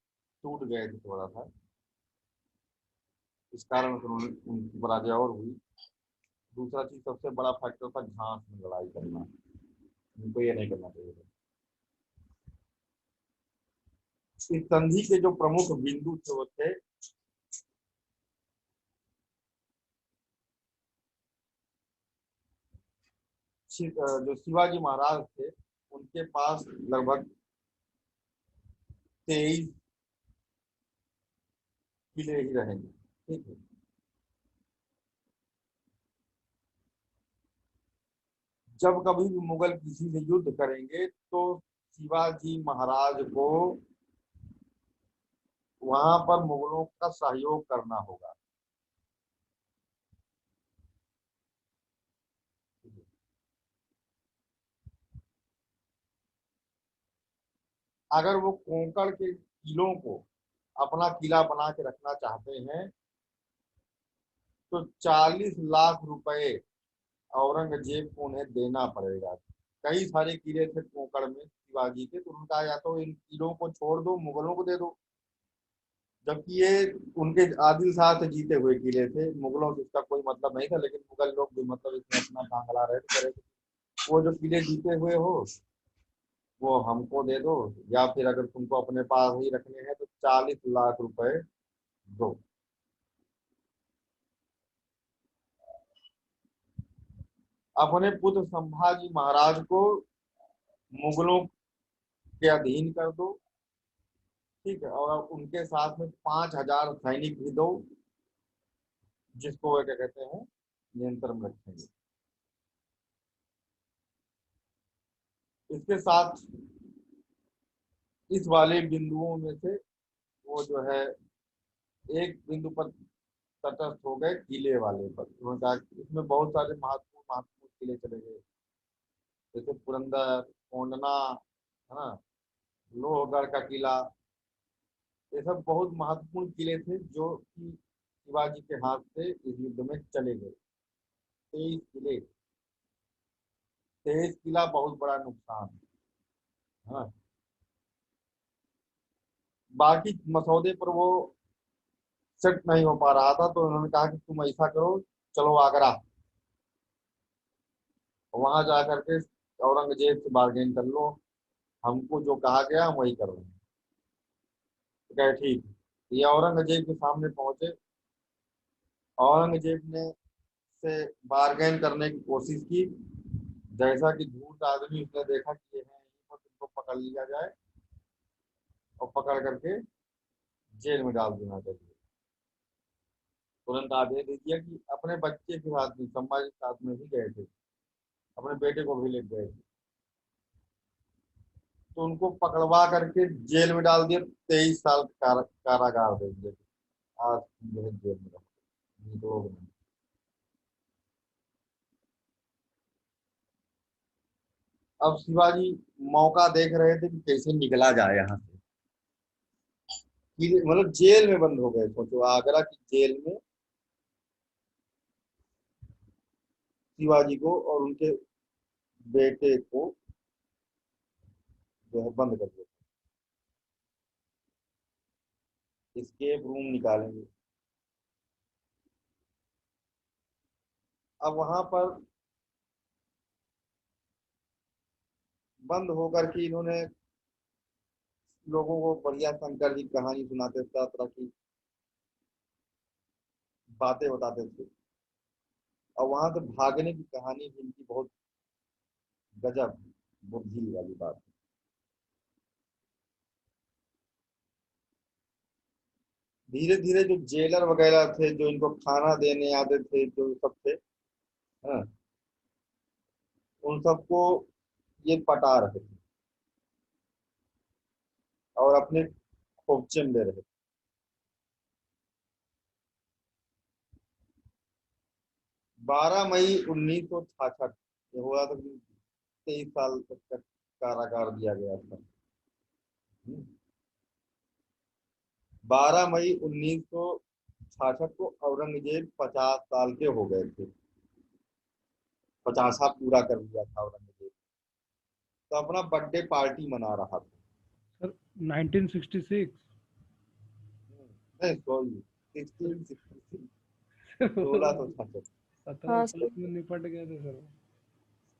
टूट गए थे थोड़ा सा, इस कारण से उनकी पराजय और हुई। दूसरा चीज सबसे बड़ा फैक्टर था झांस में लड़ाई करना, उनको ये नहीं करना चाहिए था। इस संधि के जो प्रमुख बिंदु थे वो थे जो शिवाजी महाराज थे उनके पास लगभग 23 किले ही रहेंगे, ठीक है। जब कभी भी मुगल किसी से युद्ध करेंगे तो शिवाजी महाराज को वहां पर मुगलों का सहयोग करना होगा। अगर वो कोंकण के किलों को अपना किला बना के रखना चाहते हैं तो 40 लाख रुपए औरंगजेब को उन्हें देना पड़ेगा। कई सारे किले थे कोंकण में शिवाजी के, तो उनका या तो इन किलों को छोड़ दो, मुगलों को दे दो, जबकि ये उनके आदिल शाह से जीते हुए किले थे, मुगलों से इसका कोई मतलब नहीं था। लेकिन मुगल लोग भी मतलब इसमें अपना धांगला रहे थे, वो जो किले जीते हुए हो वो हमको दे दो, या फिर अगर तुमको अपने पास ही रखने हैं तो 40 लाख रुपए दो। अपने पुत्र संभाजी महाराज को मुगलों के अधीन कर दो, ठीक है, और उनके साथ में 5,000 सैनिक भी दो, जिसको वो क्या कहते हैं नियंत्रण में रखेंगे। इसके साथ इस वाले बिंदुओं में से वो जो है एक बिंदु पर तटस्थ हो गए किले वाले पर। उन्होंने कहा कि इसमें बहुत सारे महत्वपूर्ण महत्वपूर्ण किले चले गए, जैसे पुरंदर, कोंडना, है ना, लोहगढ़ का किला, ये सब बहुत महत्वपूर्ण किले थे जो कि शिवाजी के हाथ से इस युद्ध में चले गए। 23 किले, 23 किला बहुत बड़ा नुकसान है ना। बाकी मसौदे पर वो सेट नहीं हो पा रहा था, तो उन्होंने कहा कि तुम ऐसा करो, चलो आगरा, वहां जा करके औरंगजेब से बार्गेन कर लो, हमको जो कहा गया हम वही कर रहे हैं। तो कहे ठीक। ये औरंगजेब के सामने पहुंचे, औरंगजेब ने से बार्गेन करने की कोशिश की। जैसा कि धूर्त आदमी, उसने देखा कि ये है यहीं पर, तुमको पकड़ लिया जाए और पकड़ करके जेल में डाल देना चाहिए। तुरंत आदेश दे दिया कि अपने बच्चे के साथ में, संभाजी के साथ में भी गए थे, अपने बेटे को भी ले गए थे, तो उनको पकड़वा करके जेल में डाल दिया। 23 साल कारागार दे दिया। आज जो है जेल में रहो, अब शिवाजी मौका देख रहे थे कि कैसे निकला जाए यहाँ से, मतलब जेल में बंद हो गए। सोचो, आगरा की जेल में शिवाजी को और उनके बेटे को जो है बंद कर दिया। एस्केप रूम निकालेंगे, अब वहां पर बंद होकर के इन्होंने लोगों को बढ़िया शंकर जी की कहानी सुनाते थे, तरह तरह की बातें बताते थे, और वहां से भागने की कहानी भी इनकी बहुत गजब बुद्धि वाली बात है। धीरे धीरे जो जेलर वगैरह थे, जो इनको खाना देने आते थे, जो सब थे, हाँ, उन सबको ये पटा रहे थे और अपने खोपचे में ले रहे थे। 12 मई 1966 ये हुआ था कि 23 साल तक का कारागार दिया गया था। 12 मई 1966 को औरंगजेब 50 साल के हो गए थे। 50 पूरा कर लिया था औरंगजेब, तो अपना बर्थडे पार्टी मना रहा था। सर 1966 नहीं सॉरी, 1666, 1666, 17 हाँ साल सर। में निपट गए थे सर।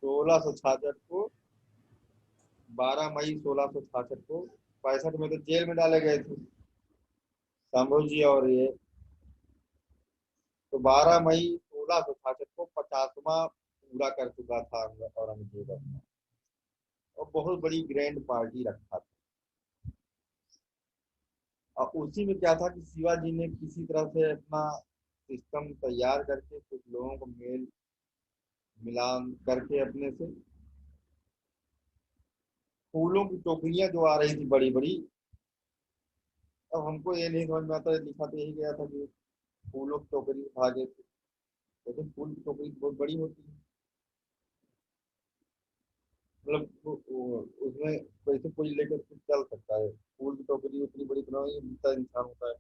1666 को, 12 मई 1666 को 65 में तो जेल में डाले गए थे शंभू जी और ये। तो 12 मई 1666 को 50वां पूरा कर चुका था औरंगजेब अपना, और बहुत बड़ी ग्रैंड पार्टी रखा था। और उसी में क्या था कि शिवाजी ने किसी तरह से अपना सिस्टम तैयार करके कुछ लोगों को मेल मिलान करके अपने से फूलों की टोकरियां जो आ रही थी बड़ी बड़ी। अब हमको ये नहीं समझ में आता, लिखा तो यही गया था कि फूलों की टोकरी उठा गए थे, लेकिन फूल की टोकरी बहुत बड़ी होती है, मतलब उसमें कैसे कोई लेकर कुछ चल सकता है। फूल की टोकरी उतनी बड़ी तो नहीं मिलता, इंसान होता है,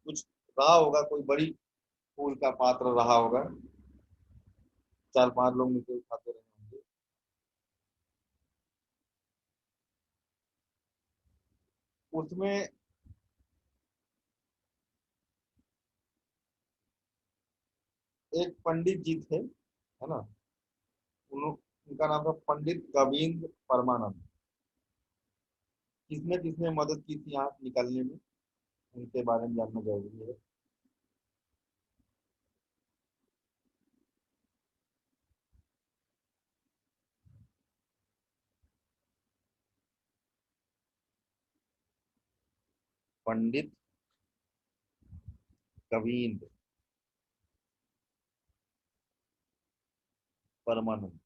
कुछ रहा होगा, कोई बड़ी फूल का पात्र रहा होगा, 4-5 लोग नीचे उठाते रहे होंगे। उसमें एक पंडित जी थे, है ना, उनका नाम था पंडित गोविंद परमानंद। किसने किसने मदद की थी यहाँ से निकलने में, उनके बारे में जानना जरूरी है। पंडित गोविंद परमानंद।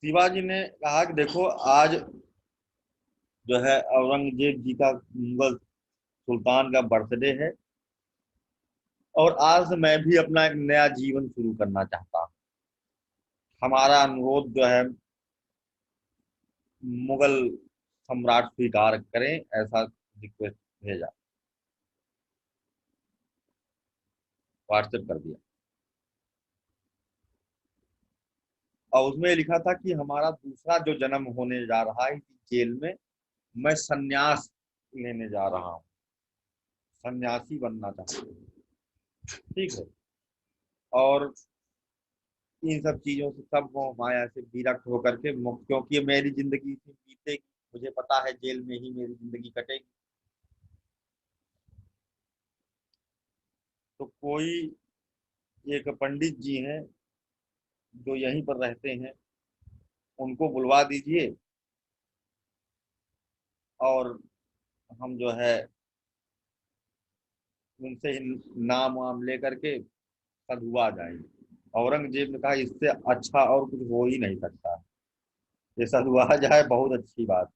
शिवाजी ने कहा कि देखो, आज जो है औरंगजेब जी का, मुगल सुल्तान का बर्थडे है, और आज से मैं भी अपना एक नया जीवन शुरू करना चाहता हूँ। हमारा अनुरोध जो है मुगल सम्राट स्वीकार करें, ऐसा रिक्वेस्ट भेजा, व्हाट्सएप कर दिया। और उसमें लिखा था कि हमारा दूसरा जो जन्म होने जा रहा है जेल में, मैं सन्यास लेने जा रहा हूँ, सन्यासी बनना चाहता हूँ। ठीक है। और इन सब चीजों से सब मोह माया से विरक्त होकर के मुक्त, क्योंकि ये मेरी जिंदगी थी बीते, मुझे पता है जेल में ही मेरी जिंदगी कटेगी। तो कोई एक पंडित जी हैं जो यहीं पर रहते हैं, उनको बुलवा दीजिए, और हम जो है उनसे ही नाम वाम लेकर के सधुआ जाएंगे। औरंगजेब ने कहा इससे अच्छा और कुछ हो ही नहीं सकता, ये सधुआ जाए बहुत अच्छी बात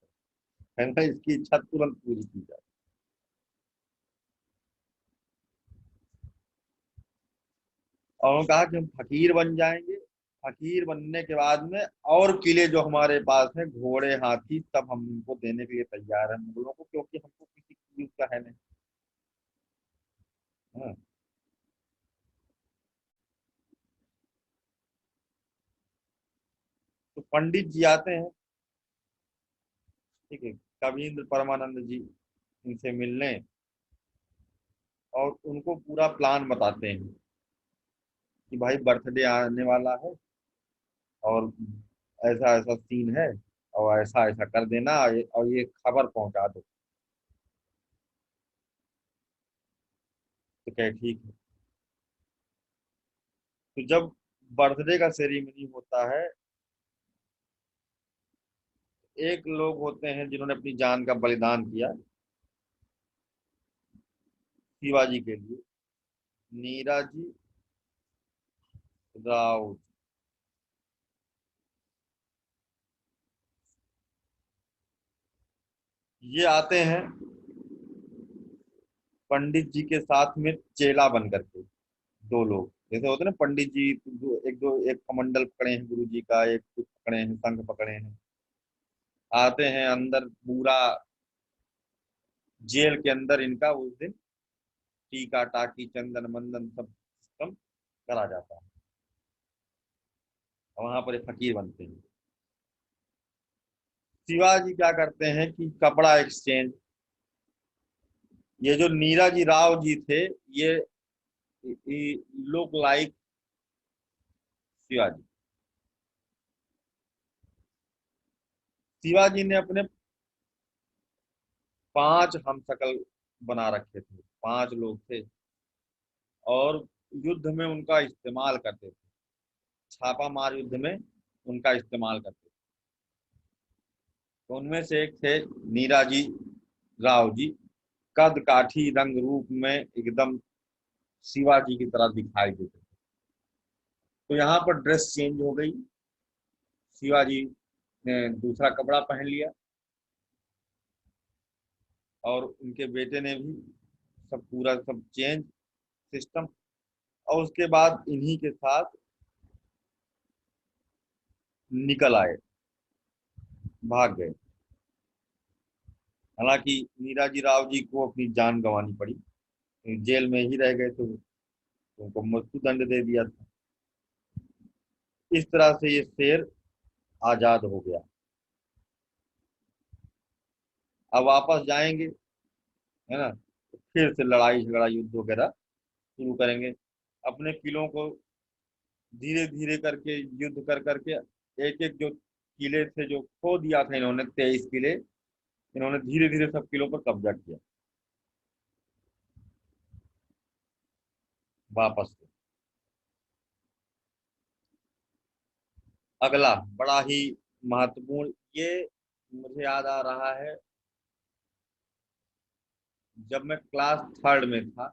है ना, इसकी इच्छा तुरंत पूरी की जाए। और उन्होंने कहा कि हम फकीर बन जाएंगे, फकीर बनने के बाद में और किले जो हमारे पास है, घोड़े हाथी, सब हम उनको देने के लिए तैयार हैं मुगलों को, क्योंकि हमको किसी चीज का है नहीं। हाँ। तो पंडित जी आते हैं, ठीक है, कबीर परमानंद जी इनसे मिलने और उनको पूरा प्लान बताते हैं कि भाई बर्थडे आने वाला है और ऐसा ऐसा सीन है और ऐसा ऐसा कर देना और ये खबर पहुंचा दो। तो कहे ठीक है। तो जब बर्थडे का सेरेमनी होता है, एक लोग होते हैं जिन्होंने अपनी जान का बलिदान किया शिवाजी के लिए, नीराजी राव। ये आते हैं पंडित जी के साथ में चेला बन करके। दो लोग जैसे होते हैं ना, पंडित जी एक कमंडल पकड़े हैं गुरु जी का, एक कुछ पकड़े हैं, शंख पकड़े हैं, आते हैं अंदर। पूरा जेल के अंदर इनका उस दिन टीका टाकी चंदन मंदन सब सिस्टम करा जाता है। वहां पर एक फकीर बनते हैं। शिवाजी क्या करते हैं कि कपड़ा एक्सचेंज, ये जो नीराजी राव जी थे, ये लुक लाइक शिवाजी। शिवाजी ने अपने 5 हमशक्ल बना रखे थे, 5 लोग थे और युद्ध में उनका इस्तेमाल करते थे, छापा मार युद्ध में उनका इस्तेमाल करते थे। तो उनमें से एक थे नीराजी राव जी, कद काठी रंग रूप में एकदम शिवाजी की तरह दिखाई देते थे। तो यहाँ पर ड्रेस चेंज हो गई, शिवाजी ने दूसरा कपड़ा पहन लिया और उनके बेटे ने भी सब पूरा सब चेंज सिस्टम। और उसके बाद इन्हीं के साथ निकल आए, भाग गए। हालांकि नीराजी राव जी को अपनी जान गंवानी पड़ी, जेल में ही रह गए तो उनको मृत्यु दंड दे दिया था। इस तरह से ये शेर आजाद हो गया। अब वापस जाएंगे, है ना, तो फिर से लड़ाई झगड़ा युद्ध वगैरह शुरू करेंगे। अपने किलों को धीरे धीरे करके युद्ध कर करके एक एक जो किले थे जो खो दिया था इन्होंने, 23 किले, इन्होंने धीरे धीरे सब किलों पर कब्जा किया वापस से। अगला बड़ा ही महत्वपूर्ण, ये मुझे याद आ रहा है जब मैं क्लास 3rd में था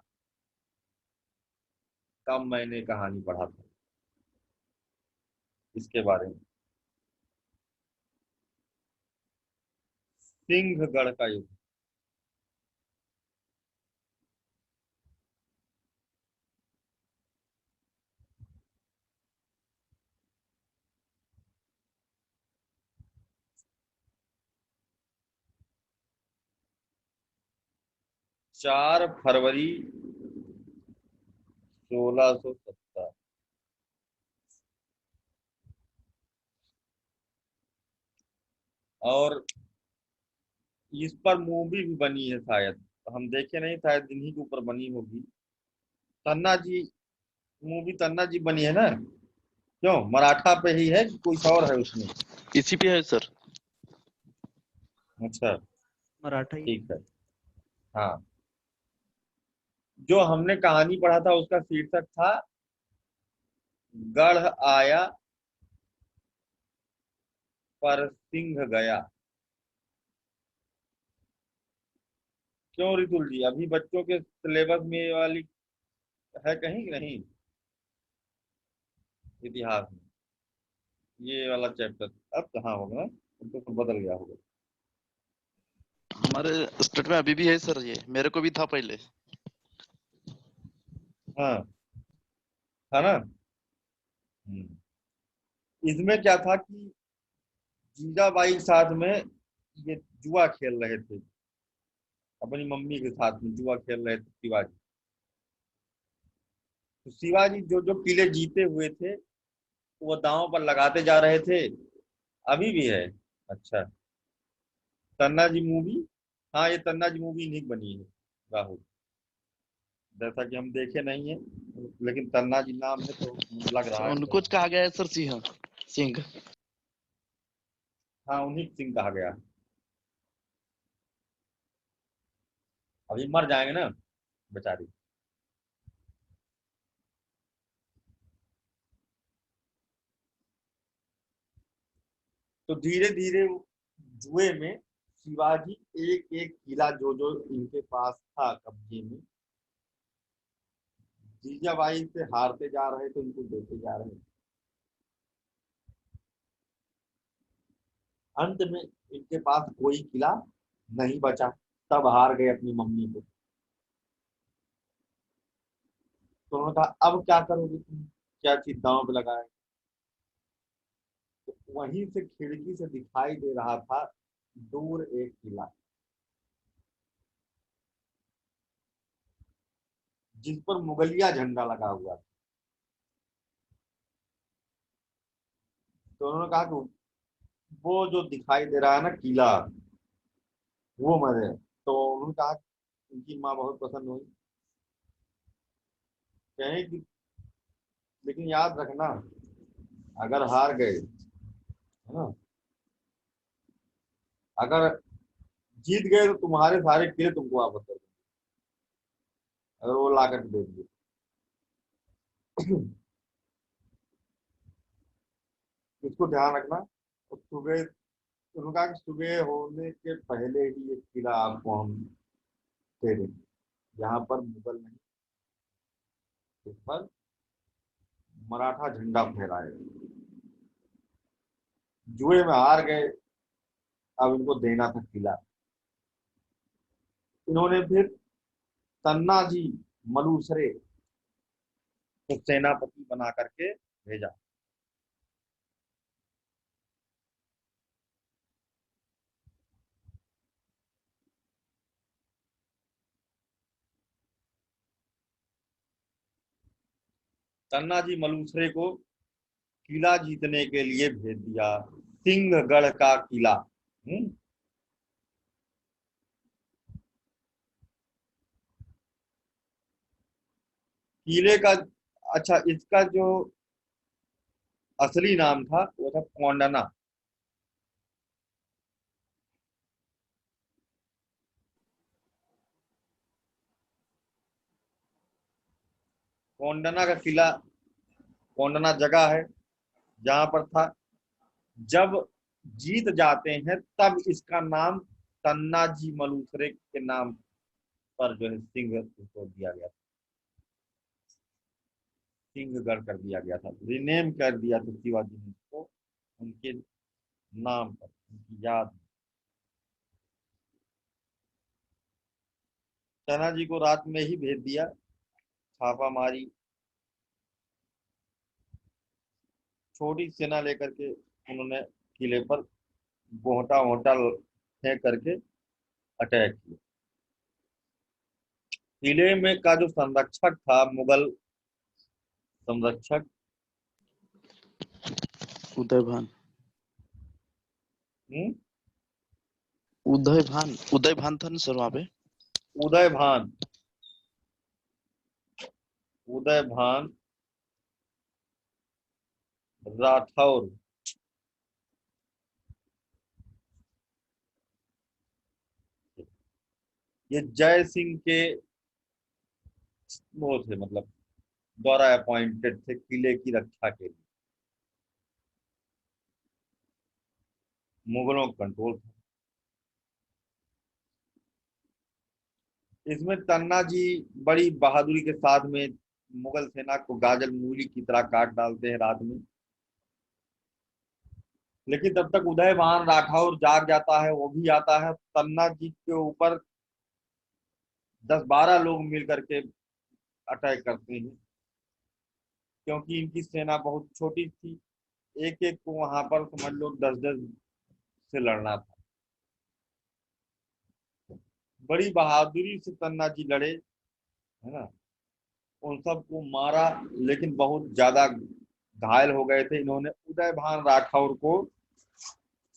तब मैंने कहानी पढ़ा था इसके बारे में। सिंहगढ़ का युद्ध। 4 फरवरी 1670। और इस पर मूवी भी बनी है शायद, तो हम देखे नहीं, शायद इन्हीं के ऊपर बनी होगी। तन्ना जी, मूवी तन्ना जी बनी है ना? क्यों, मराठा पे ही है कि कुछ और है उसमें? इसी पे है सर। अच्छा, मराठा ही। ठीक है। हाँ, जो हमने कहानी पढ़ा था उसका शीर्षक था गढ़ आया पर सिंह गया। क्यों रितुल जी, अभी बच्चों के सिलेबस में ये वाली है कहीं कि नहीं? इतिहास में ये वाला चैप्टर अब कहाँ होगा, अब तो बदल गया होगा। हमारे स्टेट में अभी भी है सर, ये मेरे को भी था पहले। हाँ, था ना। इसमें क्या था कि जीजाबाई के साथ में ये जुआ खेल रहे थे, अपनी मम्मी के साथ में जुआ खेल रहे थे शिवाजी। तो शिवाजी जो जो किले जीते हुए थे वो दांव पर लगाते जा रहे थे, अभी भी है। अच्छा, तन्ना जी मूवी, हाँ ये तन्ना जी मूवी नहीं बनी है राहुल, जैसा कि हम देखे नहीं है, लेकिन तन्ना जी नाम है तो लग रहा है उनको कहा गया है सर सिंह सिंह। हाँ उन्हीं को सिंह कहा गया है। अभी मर जाएंगे ना बेचारी। तो धीरे धीरे जुए में शिवाजी एक एक किला जो जो इनके पास था कब्जे में, जीजाबाई से हारते जा रहे थे, उनको देते जा रहे थे। अंत में इनके पास कोई किला नहीं बचा, तब हार गए अपनी मम्मी को। तो उन्होंने कहा अब क्या करोगे तुम, क्या चीज दांव पे लगाए। तो वहीं से खिड़की से दिखाई दे रहा था दूर एक किला, जिस पर मुगलिया झंडा लगा हुआ था। तो उन्होंने कहा कि वो जो दिखाई दे रहा है ना किला, वो मरे। तो उन्होंने कहा, उनकी माँ बहुत पसंद हुई, कहें कि लेकिन याद रखना अगर हार गए, है ना, अगर जीत गए तो तुम्हारे सारे किले तुमको वापस कर देंगे, अगर वो ला कर दे दिए। इसको ध्यान रखना। तो सुबह उन्होंने कहा कि सुबह होने के पहले ही ये किला आपको हम दे देंगे, यहाँ पर मुगल नहीं, इस पर मराठा झंडा फहराएगा। जुए में हार गए, अब इनको देना था किला। इन्होंने फिर तन्ना जी मलूसरे को सेनापति बना करके भेजा। तन्ना जी मलूसरे को किला जीतने के लिए भेज दिया, सिंहगढ़ का किला। किले का, अच्छा इसका जो असली नाम था वो था कोंडना। कोंडना का किला, कोंडना जगह है जहां पर था। जब जीत जाते हैं तब इसका नाम तन्ना जी मलूसरे के नाम पर जो है सिंह उसको दिया गया था, सिंहगढ़ कर दिया गया था, रिनेम कर दिया था शिवाजी ने इसको उनके नाम पर, उनकी याद में। तन्ना जी को रात में ही भेज दिया, छापा मारी, छोटी सेना लेकर के उन्होंने किले पर गोहटा वोटा फेंक करके अटैक किया। किले में का जो संरक्षक था, मुगल संरक्षक, उदयभान हम्म, उदयभान था ना सर वहाँ पे। उदयभान, उदयभान राठौर, ये जय सिंह के वो थे, मतलब द्वारा अपॉइंटेड थे किले की रक्षा के लिए, मुगलों का कंट्रोल था। इसमें तन्ना जी बड़ी बहादुरी के साथ में मुगल सेना को गाजर मूली की तरह काट डालते हैं रात में। लेकिन तब तक उदयभान राठौर जाग जाता है, वो भी आता है, तन्ना जी के ऊपर 10-12 लोग मिल करके अटैक करते हैं, क्योंकि इनकी सेना बहुत छोटी थी, एक एक को वहां पर समझ लो 10-10 से लड़ना था। बड़ी बहादुरी से तन्ना जी लड़े, है ना, उन सबको मारा, लेकिन बहुत ज्यादा घायल हो गए थे। इन्होंने उदयभान राठौर को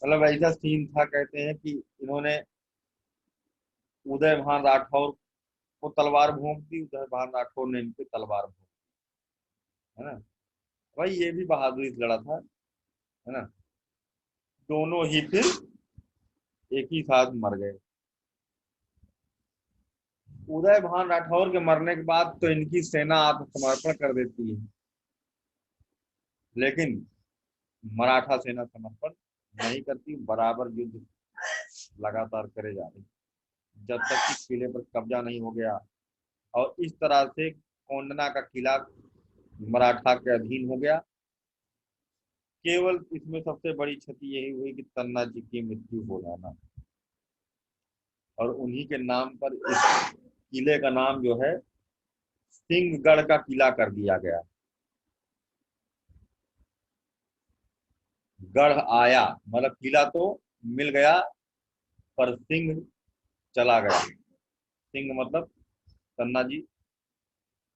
मतलब ऐसा सीन था, कहते हैं कि इन्होंने उदय भान राठौर को तलवार भोंक दी, उदय भान राठौर ने इनके तलवार भोंक, है ना। भाई ये भी बहादुरी से लड़ा था, है ना। दोनों ही फिर एक ही साथ मर गए। उदय भान राठौर के मरने के बाद तो इनकी सेना आत्मसमर्पण कर देती है, लेकिन मराठा सेना समर्पण नहीं करती, बराबर युद्ध लगातार करे जा रही जब तक कि किले पर कब्जा नहीं हो गया। और इस तरह से कोंडना का किला मराठा के अधीन हो गया। केवल इसमें सबसे बड़ी क्षति यही हुई कि तन्ना जी की मृत्यु हो जाना, और उन्हीं के नाम पर इस किले का नाम जो है सिंहगढ़ का किला कर दिया गया। गढ़ आया मतलब किला तो मिल गया, पर सिंह चला गया। सिंह मतलब तन्ना जी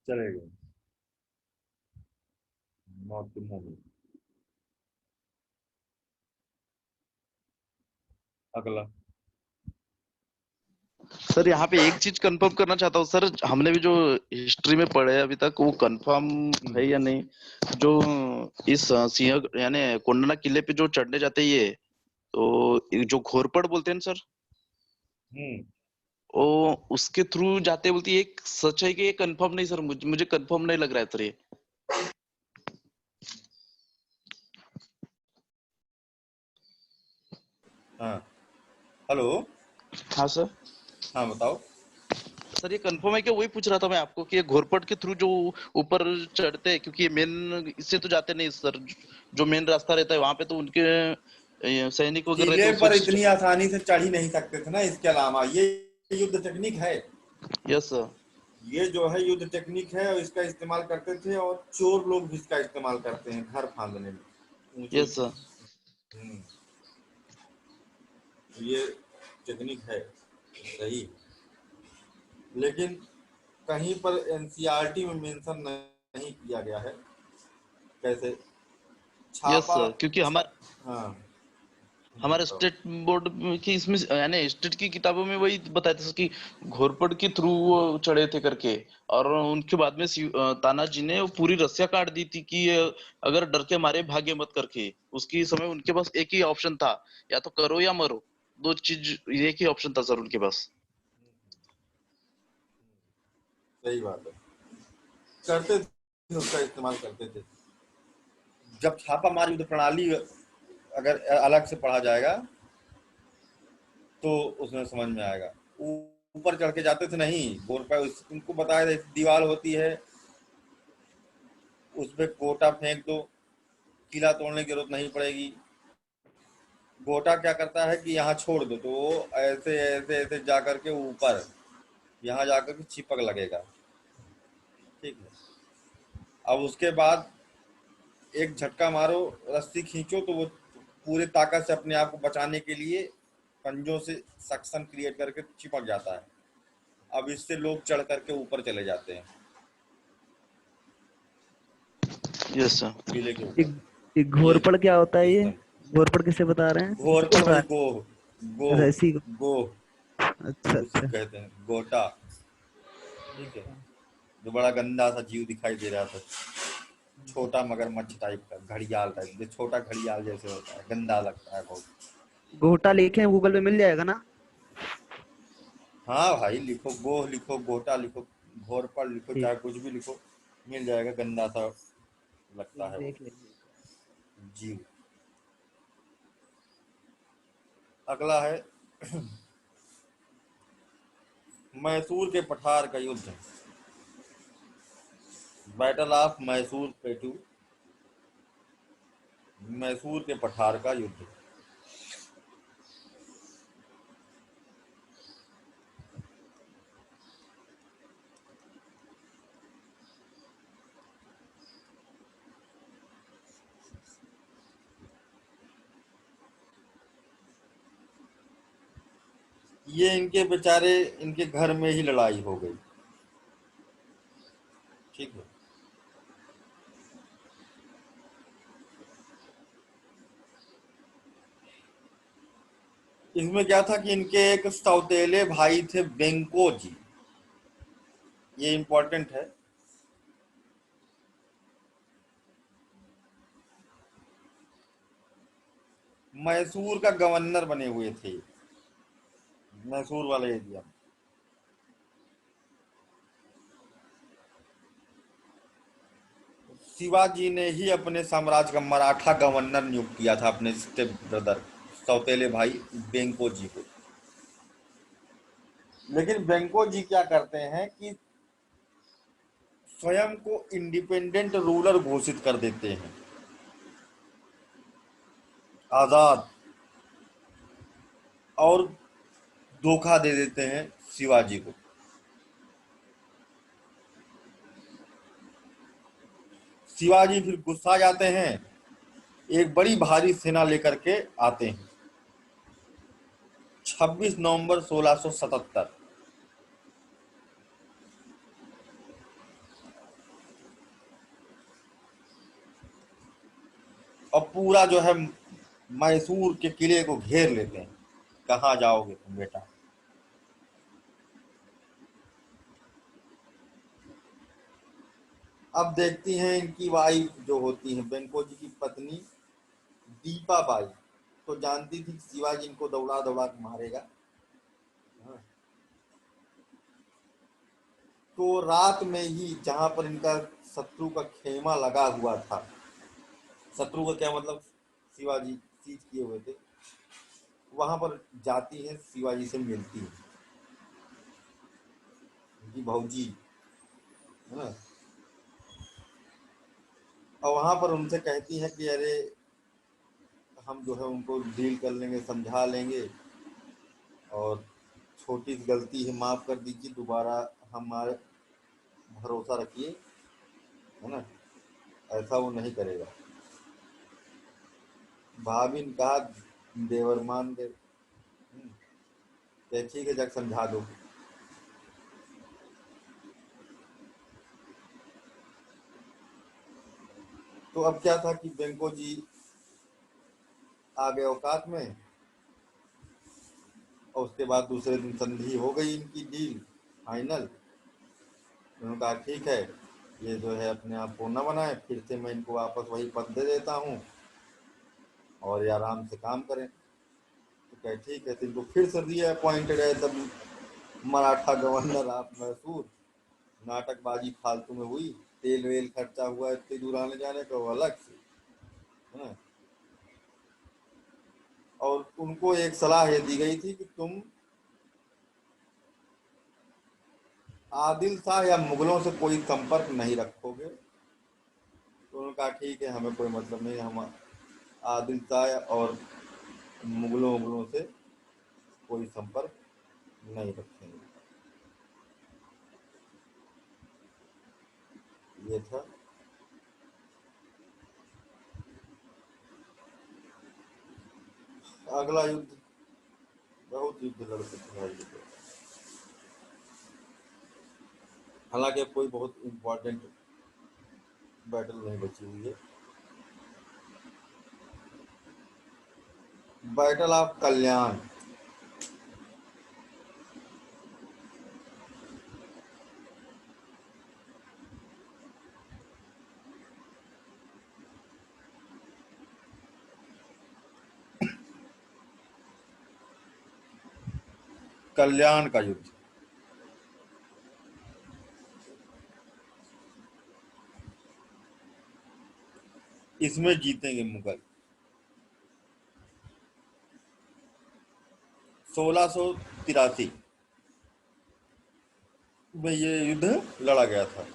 चले गए मौत के मुंह में। अगला। सर यहाँ पे एक चीज कंफर्म करना चाहता हूँ सर, हमने भी जो हिस्ट्री में पढ़े हैं अभी तक वो कंफर्म है या नहीं, जो इस सिंह यानी कोंडना किले पे जो चढ़ने जाते हैं ये, तो जो घोरपड़ बोलते हैं ना सर, हम्म। वो उसके थ्रू जाते बोलती है, एक सच है कि ये कंफर्म नहीं सर, मुझे कंफर्म नहीं लग रहा है सर ये। हाँ। हेलो। हाँ सर। हाँ बताओ। सर ये कंफर्म है कि वही पूछ रहा था मैं आपको कि ये घोरपट के थ्रू जो ऊपर चढ़ते हैं, क्योंकि मेन इससे तो जाते नहीं सर, जो मेन रास्ता रहता है वहां पे तो उनके सैनिक वगैरह रहते किले हैं पर उससे। इतनी आसानी से चढ़ ही नहीं सकते थे ना, इसके अलावा ये युद्ध टेक्निक है। Yes sir. ये जो है युद्ध टेक्निक है, और इसका इस्तेमाल करते थे, और चोर लोग भी इसका इस्तेमाल करते हैं घर फांदने में, ऊंची यस ऊंची। सर। हम्म, ये टेक्निक है सही, लेकिन कहीं पर एनसीईआरटी में मेंशन नहीं किया गया है कैसे यस छापा। सर, क्योंकि हाँ। हमारे बताओ। स्टेट बोर्ड की इसमें यानी स्टेट की किताबों में वही बताया था कि घोरपड़ के थ्रू वो चढ़े थे करके, और उनके बाद में तानाजी ने वो पूरी रस्सियां काट दी थी कि अगर डर के मारे भागे मत करके। उसकी समय उनके पास एक ही ऑप्शन था, या तो करो या मरो, दो चीज, एक ही ऑप्शन था सर उनके पास। सही बात है, करते थे, उसका इस्तेमाल करते थे। जब छापा मार युद्ध प्रणाली अगर अलग से पढ़ा जाएगा तो उसमें समझ में आएगा। ऊपर चढ़ के जाते थे नहीं, गोल पे उनको बताया था दीवार होती है, उस पर गोटा फेंक दो, किला तोड़ने की जरूरत नहीं पड़ेगी। गोटा क्या करता है कि यहाँ छोड़ दो, तो वो ऐसे ऐसे ऐसे जा करके ऊपर यहाँ जाकर के चिपक लगेगा। ठीक है। अब उसके बाद एक झटका मारो, रस्सी खींचो, तो वो पूरे ताकत से अपने आप को बचाने के लिए पंजों से सक्शन क्रिएट करके चिपक जाता है। अब इससे लोग चढ़ करके ऊपर चले जाते हैं यस सर। किले के ऊपर। एक एक ये घोरपड़ क्या होता है ये? सिस्टम। घोरपड़ किसे बता रहे हैं, घोर इसी को पर बता वही रहे गोह, हैं? अच्छा, गोह, इसी को। गोह अच्छा उसी अच्छा। को कहते हैं, गोटा। ठीक है। जो बड़ा गंदा सा जीव दिखाई दे रहा था, छोटा मगरमच्छ टाइप का, घड़ियाल टाइप, जो छोटा घड़ियाल जैसे होता है, गंदा लगता है बहुत। गोटा लिखे हैं गूगल पे मिल जाएगा ना? हाँ भाई, लिखो गोह, लिखो गोटा, लिखो घोर पर, लिखो ठीक, चाहे कुछ भी लिखो, मिल जाएगा। गंदा सा लगता ठीक है वो देख लेंगे। जीव। अगला है मैसूर के पठार का युद्ध, बैटल ऑफ मैसूर पेटू, मैसूर के पठार का युद्ध। ये इनके बेचारे, इनके घर में ही लड़ाई हो गई। ठीक है। इसमें क्या था कि इनके एक सौतेले भाई थे बेंको जी, ये इंपॉर्टेंट है। मैसूर का गवर्नर बने हुए थे, मैसूर वाले एरिया में। शिवाजी ने ही अपने साम्राज्य का मराठा गवर्नर नियुक्त किया था अपने स्टेप ब्रदर सौतेले भाई बेंको जी को। लेकिन बेंको जी क्या करते हैं कि स्वयं को इंडिपेंडेंट रूलर घोषित कर देते हैं, आजाद, और धोखा दे देते हैं शिवाजी को। शिवाजी फिर गुस्सा जाते हैं, एक बड़ी भारी सेना लेकर के आते हैं 26 नवंबर 1677। और पूरा जो है मैसूर के किले को घेर लेते हैं। कहाँ जाओगे तुम बेटा? अब देखती हैं इनकी वाइफ जो होती है बेंको जी की पत्नी दीपा बाई, तो जानती थी शिवाजी इनको दौड़ा दौड़ा के मारेगा। हाँ। तो रात में ही जहां पर इनका शत्रु का खेमा लगा हुआ था, शत्रु का क्या मतलब, शिवाजी सीज किए हुए थे, वहां पर जाती है, शिवाजी से मिलती है उनकी भौजी, है ना। और वहां पर उनसे कहती है कि अरे हम जो है उनको डील कर लेंगे, समझा लेंगे, और छोटी सी गलती है, माफ कर दीजिए, दोबारा हमारे भरोसा रखिए, है ना, ऐसा वो नहीं करेगा। भाभी ने कहा, देवर मान गए। ठीक है, जाकर समझा दो। तो अब क्या था कि बेंको जी आ गए औकात में, और उसके बाद दूसरे दिन संधि हो गई इनकी, डील फाइनल। उन्होंने कहा ठीक है, ये जो है अपने आप को न बनाए, फिर से मैं इनको वापस वही पद दे देता हूँ और ये आराम से काम करें। तो कहे ठीक है, तो इनको फिर से दिया अपॉइंटेड है तब मराठा गवर्नर आप मैसूर। नाटकबाजी फालतू में हुई, तेल वेल खर्चा हुआ इतनी दूर आने जाने का, वो अलग से, है ना। और उनको एक सलाह ये दी गई थी कि तुम आदिल शाह या मुगलों से कोई संपर्क नहीं रखोगे। तो उन्होंने कहा ठीक है, हमें कोई मतलब नहीं, हम आदिल शाह और मुगलों से कोई संपर्क नहीं रखेंगे। ये था। अगला युद्ध, बहुत युद्ध लड़ते थे भाई ये। हालांकि अब कोई बहुत इंपॉर्टेंट बैटल नहीं बची हुई है। बैटल ऑफ कल्याण, कल्याण का युद्ध। इसमें जीतेंगे मुगल। 1683 में ये युद्ध लड़ा गया था।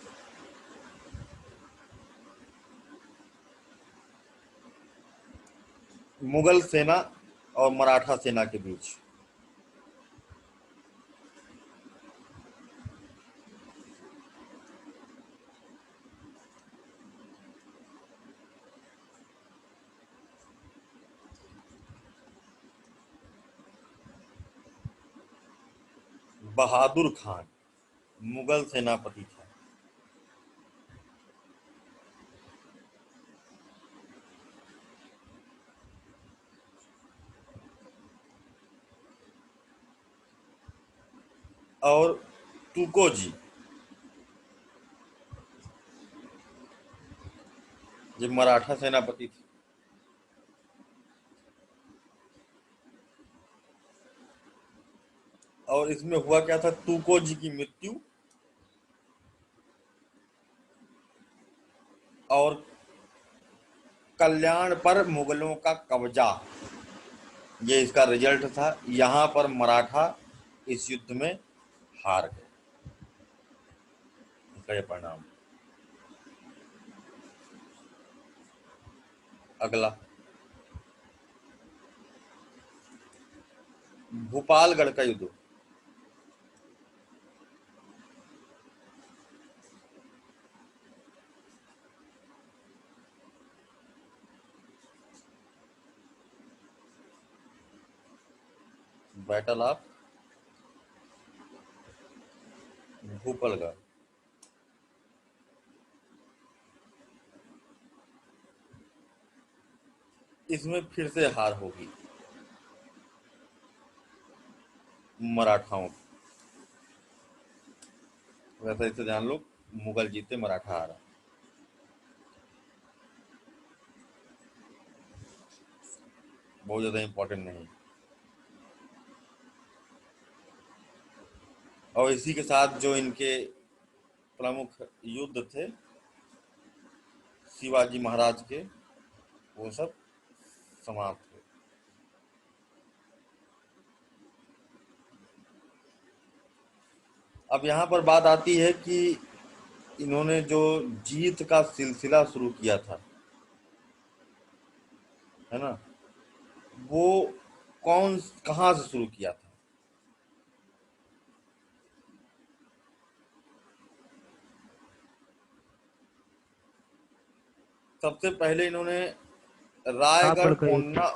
मुगल सेना और मराठा सेना के बीच। बहादुर खान मुगल सेनापति था। और तुकोजी, ये मराठा सेनापति थे। और इसमें हुआ क्या था, तुकोजी की मृत्यु और कल्याण पर मुगलों का कब्जा, ये इसका रिजल्ट था। यहां पर मराठा इस युद्ध में हार गए, इसका ये परिणाम। अगला भोपालगढ़ का युद्ध। Battle of Bhopalgarh. इसमें फिर से हार होगी मराठाओं की। वैसे इसे ध्यान लो, मुगल जीते, मराठा हारा। बहुत ज्यादा इंपॉर्टेंट नहीं। और इसी के साथ जो इनके प्रमुख युद्ध थे शिवाजी महाराज के, वो सब समाप्त हुए। अब यहाँ पर बात आती है कि इन्होंने जो जीत का सिलसिला शुरू किया था, है ना, वो कहाँ से शुरू किया था। सबसे पहले इन्होंने रायगढ़ प्रतापगढ़ का युद्ध। कोंडा,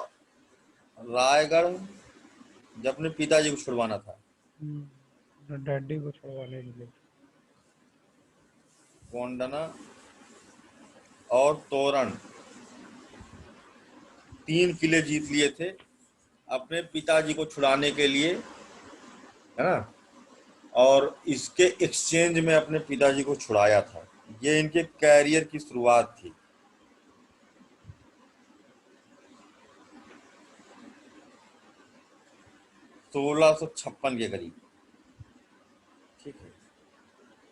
रायगढ़ जब अपने पिताजी को छुड़वाना था, डैडी को छुड़वाने के लिए। कोंडना और तोरण, 3 किले जीत लिए थे अपने पिताजी को छुड़ाने के लिए, है ना। और इसके एक्सचेंज में अपने पिताजी को छुड़ाया था। ये इनके कैरियर की शुरुआत थी। सोलह सौ छप्पन के करीब, ठीक है।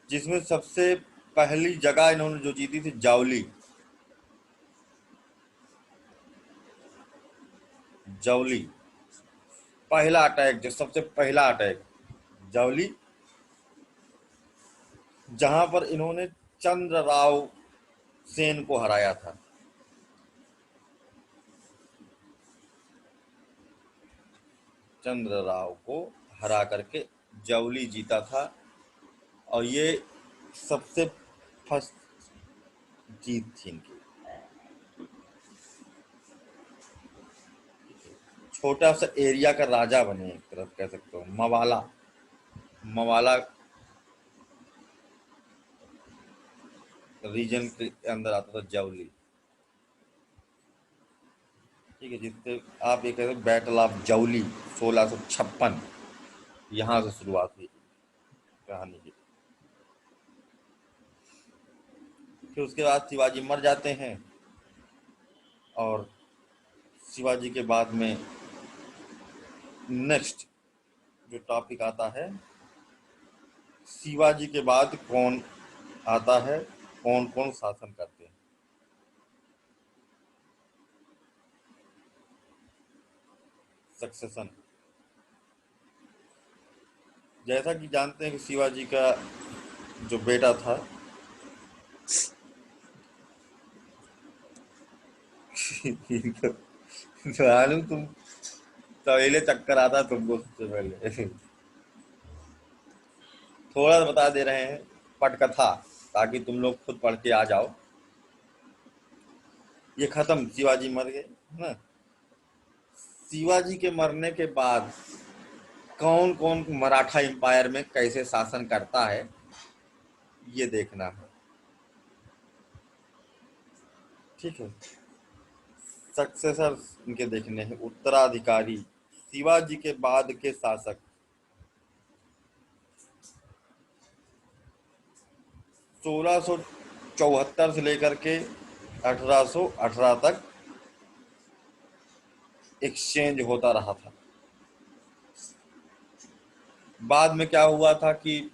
जिसमें सबसे पहली जगह इन्होंने जो जीती थी जावली, जावली पहला अटैक, जो सबसे पहला अटैक जावली, जहां पर इन्होंने चंद्रराव सेन को हराया था। चंद्रराव को हरा करके जावली जीता था। और ये सबसे फर्स्ट जीत थी इनकी। छोटा सा एरिया का राजा बने, एक तरफ कह सकते हो। मवाला, मवाला रीजन के अंदर आता था जावली, ठीक है। जिससे आप ये कहते बैटल ऑफ जावली 1656, यहां से शुरुआत हुई कहानी की। फिर उसके बाद शिवाजी मर जाते हैं, और शिवाजी के बाद में नेक्स्ट जो टॉपिक आता है, शिवाजी के बाद कौन आता है, कौन कौन शासन करते हैं। सक्सेशन। जैसा कि जानते हैं कि शिवाजी का जो बेटा था मालूम, तुम पहले चक्कर आता तुमको सबसे पहले। थोड़ा सा बता दे रहे हैं पटकथा, ताकि तुम लोग खुद पढ़ के आ जाओ। ये खत्म, शिवाजी मर गए, है ना। शिवाजी के मरने के बाद कौन कौन मराठा एम्पायर में कैसे शासन करता है, ये देखना है, ठीक है। सक्सेसर इनके देखने हैं, उत्तराधिकारी, शिवाजी के बाद के शासक। 1674 से लेकर के 1818 तक एक्सचेंज होता रहा था। बाद में क्या हुआ था कि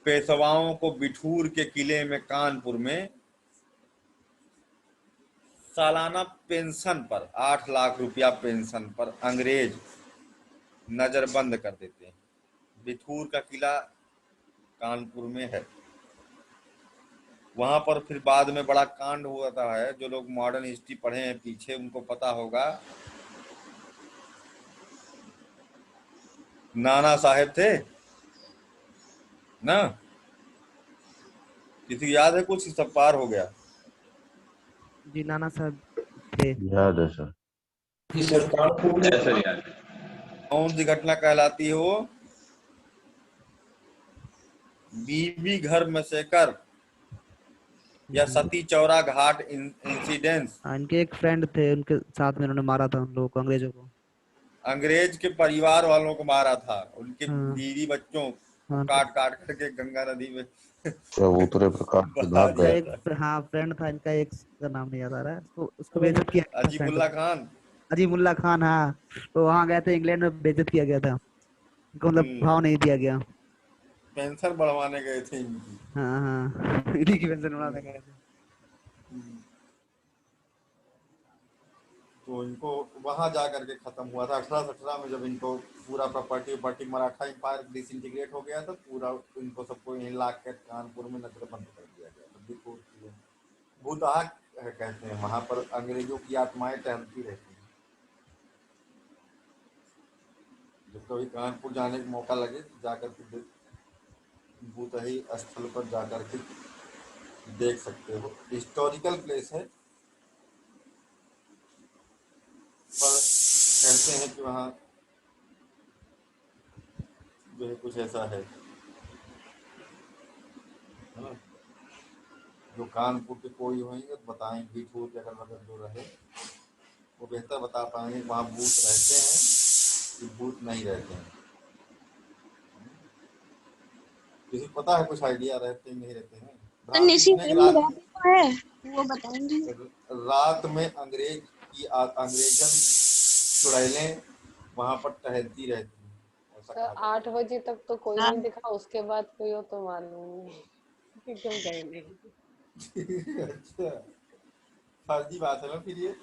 पेशवाओं को बिठूर के किले में कानपुर में सालाना पेंशन पर 8 लाख रुपया पेंशन पर अंग्रेज नजरबंद कर देते हैं। बिठूर का किला कानपुर में है। वहां पर फिर बाद में बड़ा कांड हुआ था है। जो लोग मॉडर्न हिस्ट्री पढ़े हैं पीछे उनको पता होगा। नाना साहेब थे ना, किसी को याद है कुछ? सब पार हो गया। जी नाना साहब थे। याद है सर। कौन सी घटना कहलाती है वो? बीबी घर में से कर या सती चौरा घाट इंसिडेंस। इनके एक फ्रेंड थे, उनके साथ में उन्होंने मारा था उन लोगों को, अंग्रेजों को। अंग्रेज के परिवार वालों को मारा था। उनके हाँ। बीवी बच्चों को हाँ। काट काट करके गंगा नदी में चबूतरे पर काट के बहा भाग दिया गए। एक हाँ फ्रेंड था इनका, एक का नाम नहीं याद आ रहा है। उसको बेइज्जत किया गया था अजीमुल्ला खान। अजीमुल्ला खान, हाँ। तो वहां गए थे, इंग्लैंड में बेइज्जत किया गया था उनको, मतलब भाव नहीं दिया गया। पेंशन बढ़वाने गए थे इनकी। हाँ हाँ इन्हीं की पेंशन बढ़ाने गए थे। तो इनको वहां जा करके खत्म हुआ था 1817 में, जब इनको पूरा प्रॉपर्टी मराठा एम्पायर डिसइंटीग्रेट हो गया था पूरा। इनको सबको यहीं ला कर कानपुर में नजरबंद कर दिया गया था। भूतहा कहते हैं, वहां पर अंग्रेजों की आत्माएं टहलती रहती हैं। जब कभी कानपुर जाने का मौका लगे तो जाकर के भूतही स्थल पर जाकर के देख सकते हो। हिस्टोरिकल प्लेस है, पर कहते हैं कि वहाँ जो है कुछ ऐसा है ना? जो कानपुर के कोई होंगे तो बताएंगे, बिठूर के अगल बगल जो रहे वो बेहतर बता पाएंगे वहाँ भूत रहते हैं कि भूत नहीं रहते हैं। किसी को पता है कुछ आइडिया रहते हैं नहीं रहते हैं? वो बताएंगे। रात में अंग्रेजन चुड़ैलें वहां पर टहलती रहती हैं। सर 8 बजे तक तो कोई नहीं दिखा, उसके बाद कोई हो तो मालूम नहीं क्यों गए नहीं। अच्छा, फर्जी बात है ना फिर ये।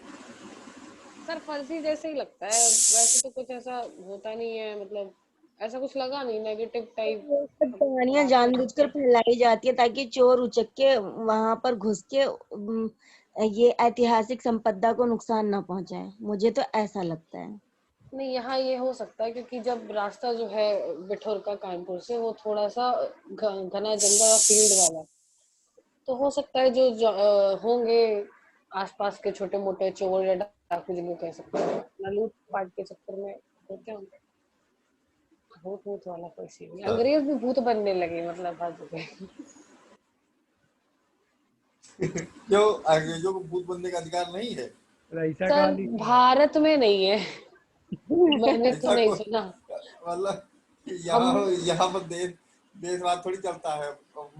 सर फर्जी जैसे ही लगता है, वैसे तो कुछ ऐसा होता नहीं है, मतलब ऐसा कुछ लगा नहीं नेगेटिव टाइप। कहानियां जानबूझकर फैलाई जाती है ताकि चोर उचक के वहां पर घुस के ये ऐतिहासिक संपदा को नुकसान ना पहुंचाए। मुझे तो ऐसा लगता है। नहीं, यहाँ ये हो सकता है क्योंकि जब रास्ता जो है बिठूर का कानपुर से, वो थोड़ा सा घना जंगल और फील्ड वाला, तो हो सकता है जो होंगे आसपास के छोटे मोटे चोर या डाकू, जिनको कह सकते हैं, अपना लूट पाट के चक्कर में होते होंगे। भूत वाला कोई सीन नहीं। अंग्रेज भी भूत बनने लगे, मतलब हद हो गई। क्यों अंग्रेजों को भूत बनने का अधिकार नहीं है? सर भारत में नहीं है। मैंने तो नहीं सुना। मतलब यहाँ पर देशवाद थोड़ी चलता है।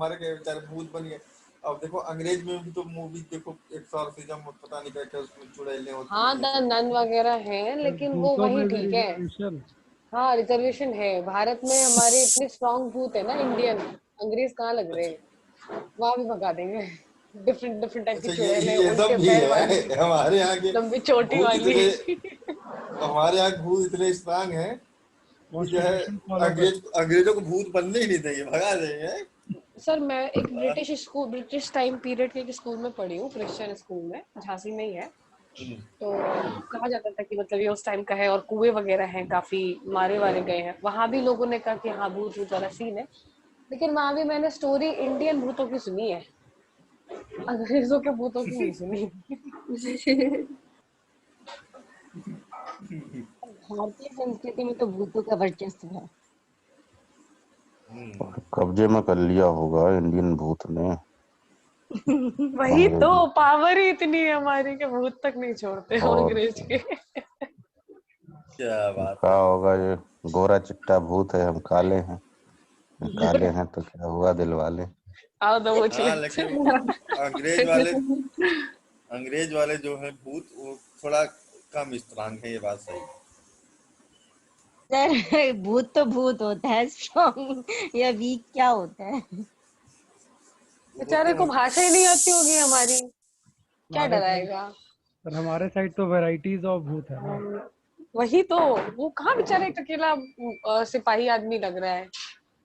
मर गए बेचारे, भूत बन गए। अब देखो अंग्रेज में भी तो मूवी देखो, एक्सॉर्सिज्म पता नहीं क्या उसमें चुड़ैलें होती हैं। हाँ, द नन वगैरह हैं, लेकिन वो वही ठीक है। हाँ, रिजर्वेशन है। भारत में हमारे इतने स्ट्रॉन्ग भूत है ना इंडियन, अंग्रेज कहाँ लग रहे हैं, वहां भी भगा देंगे। डिफरेंट टाइप की चुड़ैलें, उनके पैर वाली, हमारे यहाँ के लंबी चोटी वाली। हमारे यहाँ भूत इतने स्ट्रांग है जो है अंग्रेजों को भूत बनने ही नहीं देंगे, भगा देंगे। सर मैं एक ब्रिटिश टाइम पीरियड के एक स्कूल में पढ़ी हूँ, क्रिश्चियन स्कूल में, झांसी में ही है। तो कहा जाता था कि मतलब ये उस टाइम का है, और कुएं वगैरह हैं, काफी मारे वारे गए हैं। वहां भी लोगों ने कहा कि हाँ भूत वाला सीन है, लेकिन वहां भी मैंने स्टोरी इंडियन भूतों की सुनी है, अंग्रेजों के भूतों की नहीं सुनी। भारतीय संस्कृति में तो भूतों का वर्चस्व है। कब्जे में कर लिया होगा इंडियन भूत ने। वही तो पावर ही इतनी है हमारी कि भूत तक नहीं छोड़ते अंग्रेज के। क्या बात क्या होगा, ये गोरा चिट्टा भूत है, हम काले हैं। काले हैं तो क्या हुआ दिल वाले। आओ दो वो हाँ लेकिन अंग्रेज वाले अंग्रेज वाले जो है भूत वो थोड़ा कम स्ट्रांग है, ये बात सही है। सर भूत तो भूत होता है, स्ट्रॉन्ग या वीक क्या होता है? वो बेचारे तो को भाषा ही नहीं आती होगी हमारी, क्या हमारे साइड डराएगा। पर हमारे साइड तो वैरायटीज ऑफ भूत है ना। वही तो, वो कहाँ बेचारा एक अकेला सिपाही आदमी लग रहा है,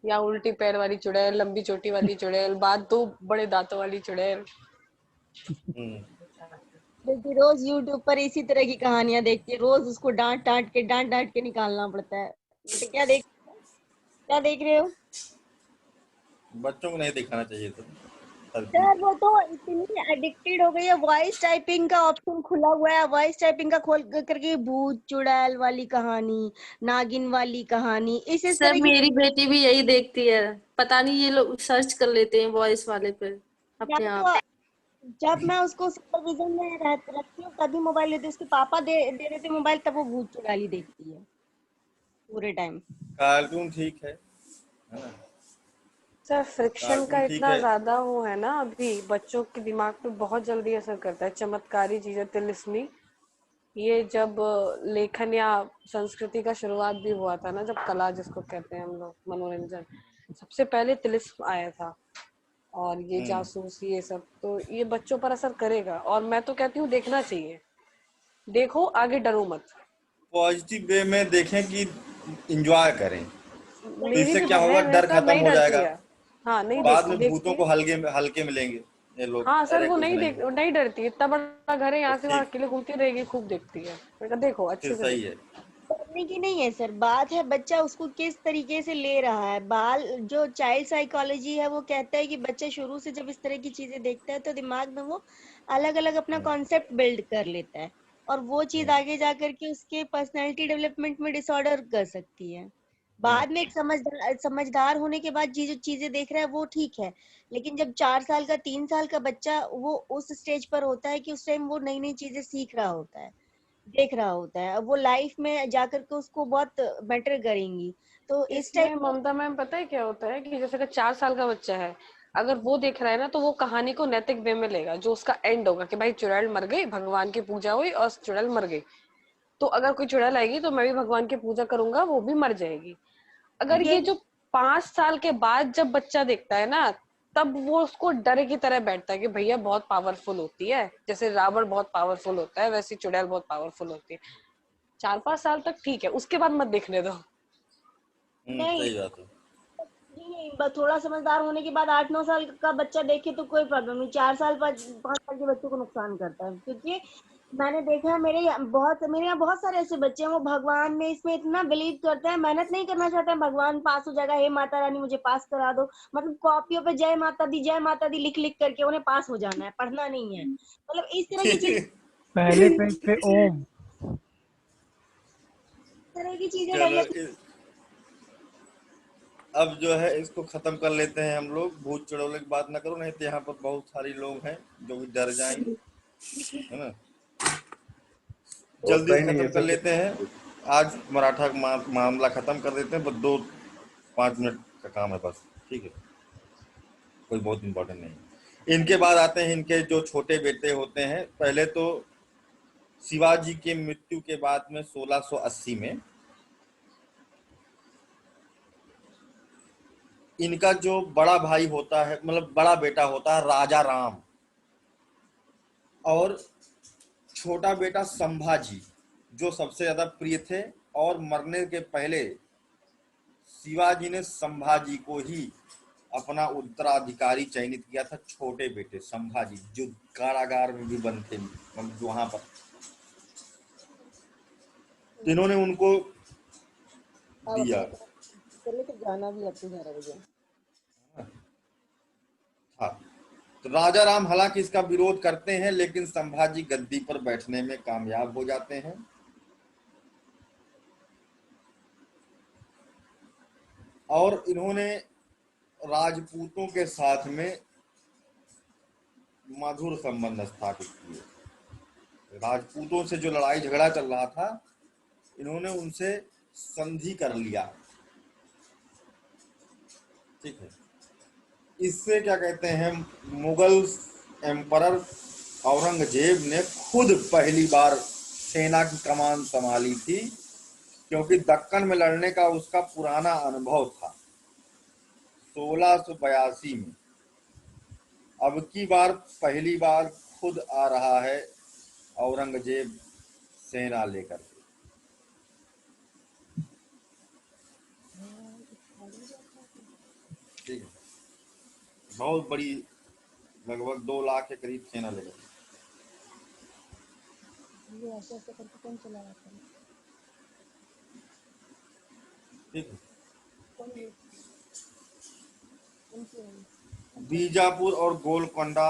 या उल्टी पैर वाली चुड़ैल, लंबी चोटी वाली चुड़ैल, बाद दो बड़े दांतों वाली चुड़ैल। हम्म, क्योंकि रोज यूट्यूब पर इसी तरह की कहानियां देखती है, रोज उसको डांट डांट के निकालना पड़ता है। बेटे क्या देख रहे हो? बच्चों को नहीं दिखाना चाहिए तो हर चीज। सर वो तो इतनी एडिक्टेड हो गई है, वॉइस टाइपिंग का ऑप्शन खुला हुआ है, वॉइस टाइपिंग का खोल करके भूत चुड़ैल वाली कहानी, नागिन वाली कहानी, इस सर तरह की। मेरी बेटी भी यही देखती है, पता नहीं ये लोग सर्च कर लेते हैं वॉइस वाले पे मैं अपने आप। तो जब मैं उसको सुपरविजन में रखती हूँ तभी मोबाइल देती हूँ, उसके पापा दे देते मोबाइल, तब वो भूत चुड़ैल ही देखती है पूरे टाइम। कार्टून ठीक है ना। सर फ्रिक्शन का कार्टून ठीक इतना है। ज्यादा वो है ना, अभी बच्चों के दिमाग पे बहुत जल्दी असर करता है, चमत्कारी चीजें, तिलिस्मी। ये जब लेखन या संस्कृति का शुरुआत भी हुआ था ना, जब कला जिसको कहते हैं हम लोग, मनोरंजन, सबसे पहले तिलिस्म आया था, और ये हम्म, जासूस ये सब, तो ये बच्चों पर असर करेगा, और मैं तो कहती हूँ देखना चाहिए। देखो, आगे डरो मत। पॉजिटिव वे में देखें कि इंजॉय करें, तो मेरी इससे भी क्या होगा, बहन है डर सर, खत्म नहीं हो डरती जाएगा। है। हाँ, नहीं बाद में भूतों देखती को है। हल्के में लेंगे ये लोग, हाँ सर, अरे वो कुछ नहीं है। नहीं डरती, इतना बड़ा घर है, तो यहाँ से वहां ठीक, अकेले घूमती रहेगी, खूब देखती है। मैं कहा देखो, फिर अच्छे से सही है। देखो। करने की नहीं है सर, बात है बच्चा उसको किस तरीके से ले रहा है। बाल जो चाइल्ड साइकोलॉजी है वो कहता है कि बच्चा शुरू से जब इस तरह की चीजें देखता है तो दिमाग में वो अलग अलग अपना हम्म, कॉन्सेप्ट बिल्ड कर लेता है, और वो चीज हम्म, आगे जा करके उसके पर्सनैलिटी डेवलपमेंट में डिसऑर्डर कर सकती है। हम्म, बाद में एक समझदार होने के बाद जो चीजें देख रहा है वो ठीक है, लेकिन जब 4 साल का 3 साल का बच्चा वो उस स्टेज पर होता है कि उस टाइम वो नई नई चीजें सीख रहा होता है, देख रहा होता है, अब वो लाइफ में जाकर के उसको बहुत मैटर करेंगी, तो इस इसमें टाइप। ममता मैम, पता है क्या होता है कि जैसे अगर 4 साल का बच्चा है, अगर वो देख रहा है ना, तो वो कहानी को नैतिक वे में लेगा, जो उसका एंड होगा कि भाई चुड़ैल मर गई, भगवान की पूजा हुई और चुड़ैल मर गई, तो अगर कोई चुड़ैल आएगी तो मैं भी भगवान की पूजा करूंगा, वो भी मर जाएगी। अगर ये ये जो 5 साल के बाद जब बच्चा देखता है ना, तब वो उसको डर की तरह बैठता है कि भैया बहुत पावरफुल होती है, जैसे रावण बहुत पावरफुल होता है, वैसे चुड़ैल बहुत पावरफुल होती है। 4-5 साल तक ठीक है, उसके बाद मत देखने दो। नहीं, सही बात है। नहीं थोड़ा समझदार होने के बाद 8-9 साल का बच्चा देखे तो कोई प्रॉब्लम नहीं, 4 साल 5 साल के बच्चों को नुकसान करता है, क्योंकि मैंने देखा है मेरे यहाँ बहुत सारे ऐसे बच्चे हैं, वो भगवान में इसमें इतना बिलीव करते हैं, मेहनत नहीं करना चाहते हैं, भगवान पास हो जाएगा, हे माता रानी मुझे पास करा दो, मतलब कॉपियों पे जय माता दी लिख लिख करके उन्हें पास हो जाना है, पढ़ना नहीं है, मतलब इस तरह की चीज, पहले पेज पे ओम। इस तरह की चीजें चलो डेवलप। अब जो है इसको खत्म कर लेते हैं हम लोग, भूत चुड़ैलों की बात ना करो, नहीं तो यहाँ पर बहुत सारे लोग हैं जो भी डर जाएंगे, है ना। जल्दी होता ही नहीं खत्म है कर सर। लेते हैं, आज मराठा का मामला खत्म कर देते हैं, बस 2-5 मिनट का काम है बस, ठीक है, कोई बहुत इंपॉर्टेंट नहीं। इनके बाद आते हैं इनके जो छोटे बेटे होते हैं। पहले तो शिवाजी के मृत्यु के बाद में 1680 में इनका जो बड़ा भाई होता है, मतलब बड़ा बेटा होता है, राजा राम, और छोटा बेटा संभाजी, जो सबसे ज्यादा प्रिय थे, और मरने के पहले शिवाजी ने संभाजी को ही अपना उत्तराधिकारी चयनित किया था, छोटे बेटे संभाजी, जो कारागार में भी बंद थे, वहां पर इन्होंने उनको अब दिया। अपने चले तो जाना भी अब तो 11 बजे। हाँ, तो राजा राम हालांकि इसका विरोध करते हैं, लेकिन संभाजी गद्दी पर बैठने में कामयाब हो जाते हैं, और इन्होंने राजपूतों के साथ में मधुर संबंध स्थापित किए। राजपूतों से जो लड़ाई झगड़ा चल रहा था, इन्होंने उनसे संधि कर लिया, ठीक है। इससे क्या कहते हैं, मुगल एम्परर औरंगजेब ने खुद पहली बार सेना की कमान संभाली थी, क्योंकि दक्कन में लड़ने का उसका पुराना अनुभव था 1682 में। अब की बार पहली बार खुद आ रहा है औरंगजेब सेना लेकर के। ठीक है, बहुत बड़ी, लगभग 2 लाख के करीब सेना लेकर। ठीक है। बीजापुर और गोलकोंडा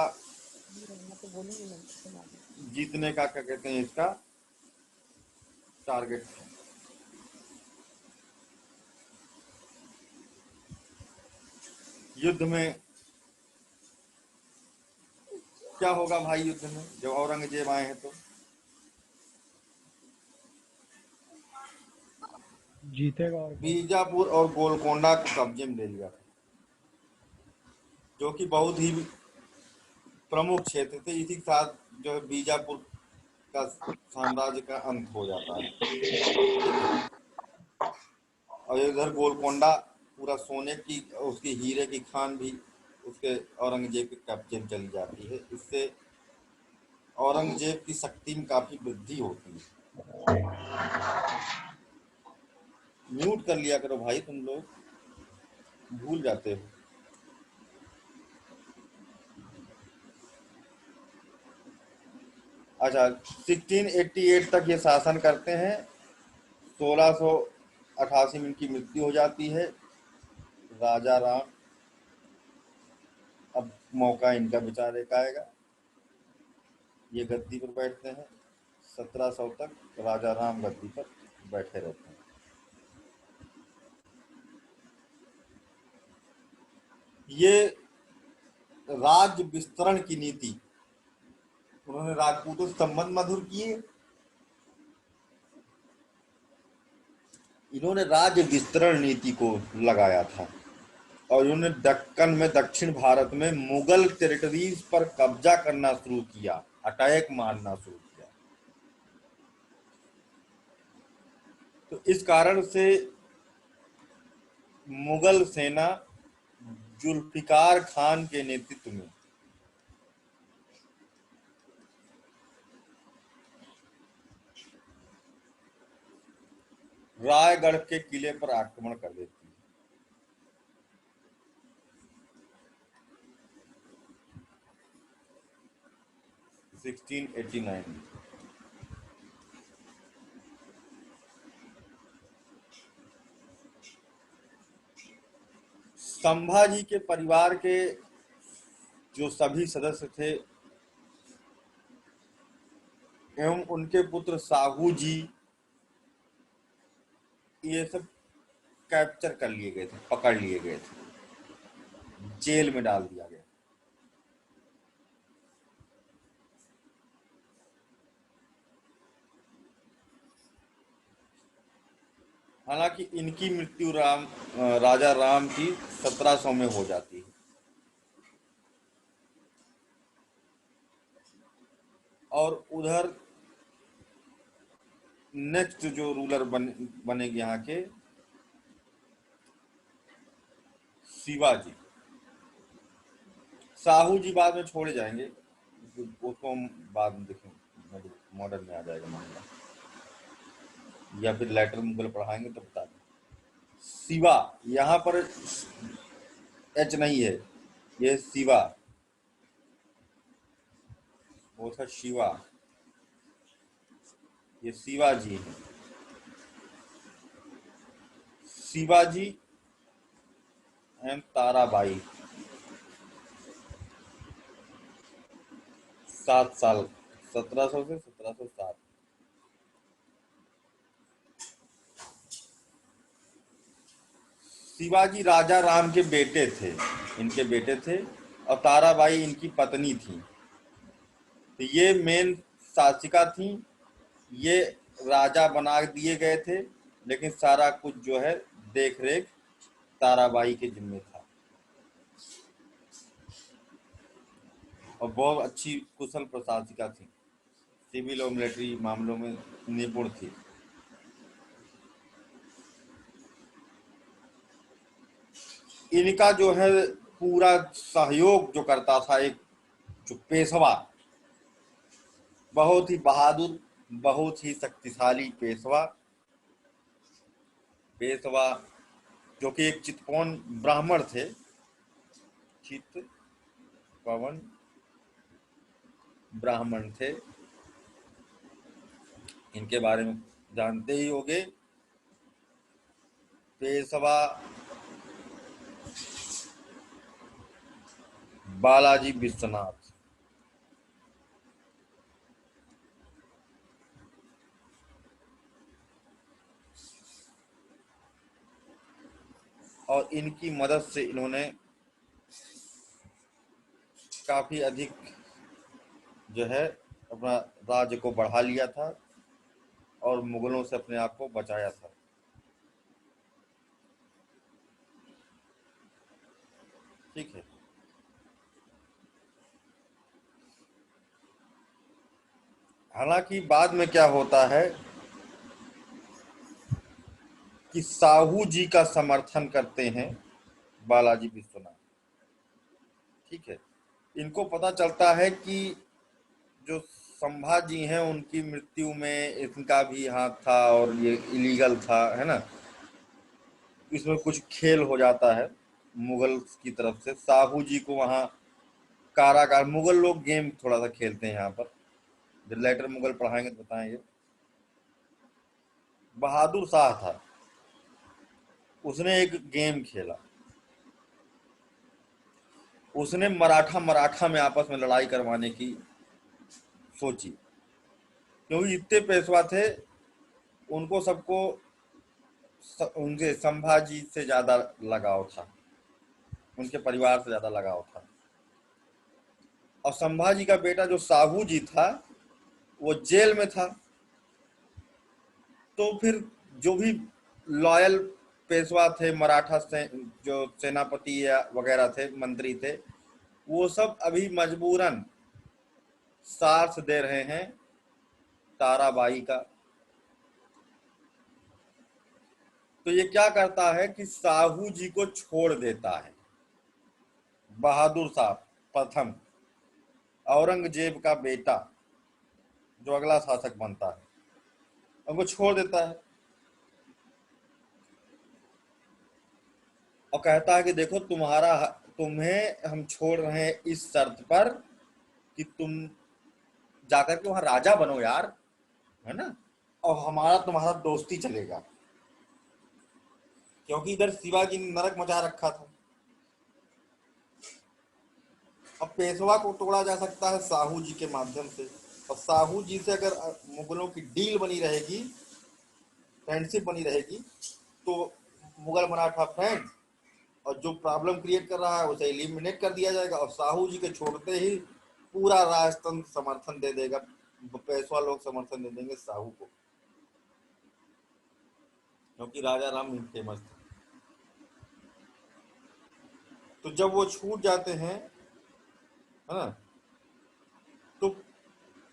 जीतने का क्या कहते हैं इसका टारगेट है। युद्ध में क्या होगा भाई, युद्ध में जब औरंगजेब आए हैं तो जीतेगा और बीजापुर और गोलकोंडा को कब्जे में ले लिया था, जो कि बहुत ही प्रमुख क्षेत्र थे। इसी के साथ जो है बीजापुर का साम्राज्य का अंत हो जाता है। और इधर गोलकोंडा पूरा सोने की, उसकी हीरे की खान भी उसके औरंगजेब के कब्जे में चली जाती है। इससे औरंगजेब की शक्ति में काफी वृद्धि होती है। म्यूट कर लिया करो भाई, तुम लोग भूल जाते हो। अच्छा, 1688 तक ये शासन करते हैं। 1688 में इनकी मृत्यु हो जाती है। राजा राम, अब मौका इनका बेचारे का आएगा, ये गद्दी पर बैठते हैं। 1700 तक राजा राम गद्दी पर बैठे रहते हैं। ये राज्य विस्तरण की नीति, उन्होंने राजपूतों से संबंध मधुर किए। इन्होंने राज्य विस्तरण नीति को लगाया था और इन्होंने दक्कन में, दक्षिण भारत में मुगल टेरिटरीज पर कब्जा करना शुरू किया, अटैक मारना शुरू किया। तो इस कारण से मुगल सेना जुल्फिकार खान के नेतृत्व में रायगढ़ के किले पर आक्रमण कर देती है। संभाजी के परिवार के जो सभी सदस्य थे एवं उनके पुत्र साहू जी, ये सब कैप्चर कर लिए गए थे, पकड़ लिए गए थे, जेल में डाल दिया गया। हालांकि इनकी मृत्यु राजा राम की 1700 में हो जाती है। और उधर नेक्स्ट जो रूलर बनेंगे यहाँ के, शिवाजी। साहू जी बाद में छोड़े जाएंगे, उसको हम बाद में देखेंगे, मॉडर्न में आ जाएगा मामला, या फिर लेटर मुगल पढ़ाएंगे तो बता दें। शिवा, यहाँ पर एच नहीं है, ये शिवा, वो था शिवा, ये शिवाजी है। शिवाजी एंड ताराबाई 7 साल, 1700 से 1707। शिवाजी राजा राम के बेटे थे, इनके बेटे थे, और ताराबाई इनकी पत्नी थी। तो ये मेन शासिका थी, ये राजा बना दिए गए थे, लेकिन सारा कुछ जो है देख रेख ताराबाई के जिम्मे था। और बहुत अच्छी कुशल प्रशासिका थी, सिविल और मिलिट्री मामलों में निपुण थी। इनका जो है पूरा सहयोग जो करता था एक जो पेशवा, बहुत ही बहादुर, बहुत ही शक्तिशाली पेशवा जो कि एक चितपवन ब्राह्मण थे, चितपवन ब्राह्मण थे। इनके बारे में जानते ही होंगे। पेशवा बालाजी विश्वनाथ। और इनकी मदद से इन्होंने काफी अधिक जो है अपना राज्य को बढ़ा लिया था और मुगलों से अपने आप को बचाया था। ठीक है। हालांकि बाद में क्या होता है कि साहू जी का समर्थन करते हैं बालाजी विश्वनाथ। ठीक है। इनको पता चलता है कि जो संभाजी हैं उनकी मृत्यु में इनका भी हाथ था और ये इलीगल था, है ना। इसमें कुछ खेल हो जाता है मुगल की तरफ से। साहू जी को वहां कारागार, मुगल लोग गेम थोड़ा सा खेलते हैं यहाँ पर, जब लेटर मुगल पढ़ाएंगे तो बताएंगे। बहादुर शाह था, उसने एक गेम खेला। उसने मराठा में आपस में लड़ाई करवाने की सोची, क्योंकि इतने पेशवा थे, उनको सबको उनके संभाजी से ज्यादा लगाव था, उनके परिवार से ज्यादा लगाव था। और संभाजी का बेटा जो साहू जी था वो जेल में था, तो फिर जो भी लॉयल पेशवा थे, मराठा से जो सेनापति या वगैरह थे, मंत्री थे, वो सब अभी मजबूरन साथ दे रहे हैं ताराबाई का। तो ये क्या करता है कि साहू जी को छोड़ देता है। बहादुर शाह प्रथम, औरंगजेब का बेटा जो अगला शासक बनता है, उनको छोड़ देता है और कहता है कि देखो तुम्हें हम छोड़ रहे हैं इस शर्त पर कि तुम जाकर के वहां राजा बनो यार, है ना, और हमारा तुम्हारा दोस्ती चलेगा। क्योंकि इधर शिवाजी ने नरक मचा रखा था। अब पेशवा को तोड़ा जा सकता है साहू जी के माध्यम से, और साहू जी से अगर मुगलों की डील बनी रहेगी, फ्रेंडशिप बनी रहेगी, तो मुगल मराठा फ्रेंड, और जो प्रॉब्लम क्रिएट कर रहा है उसे एलिमिनेट कर दिया जाएगा। और साहू जी के छोड़ते ही पूरा राजतंत्र समर्थन दे देगा, पेशवा लोग समर्थन दे देंगे साहू को, क्योंकि राजा राम फेमस थे। तो जब वो छूट जाते हैं, है ना, तो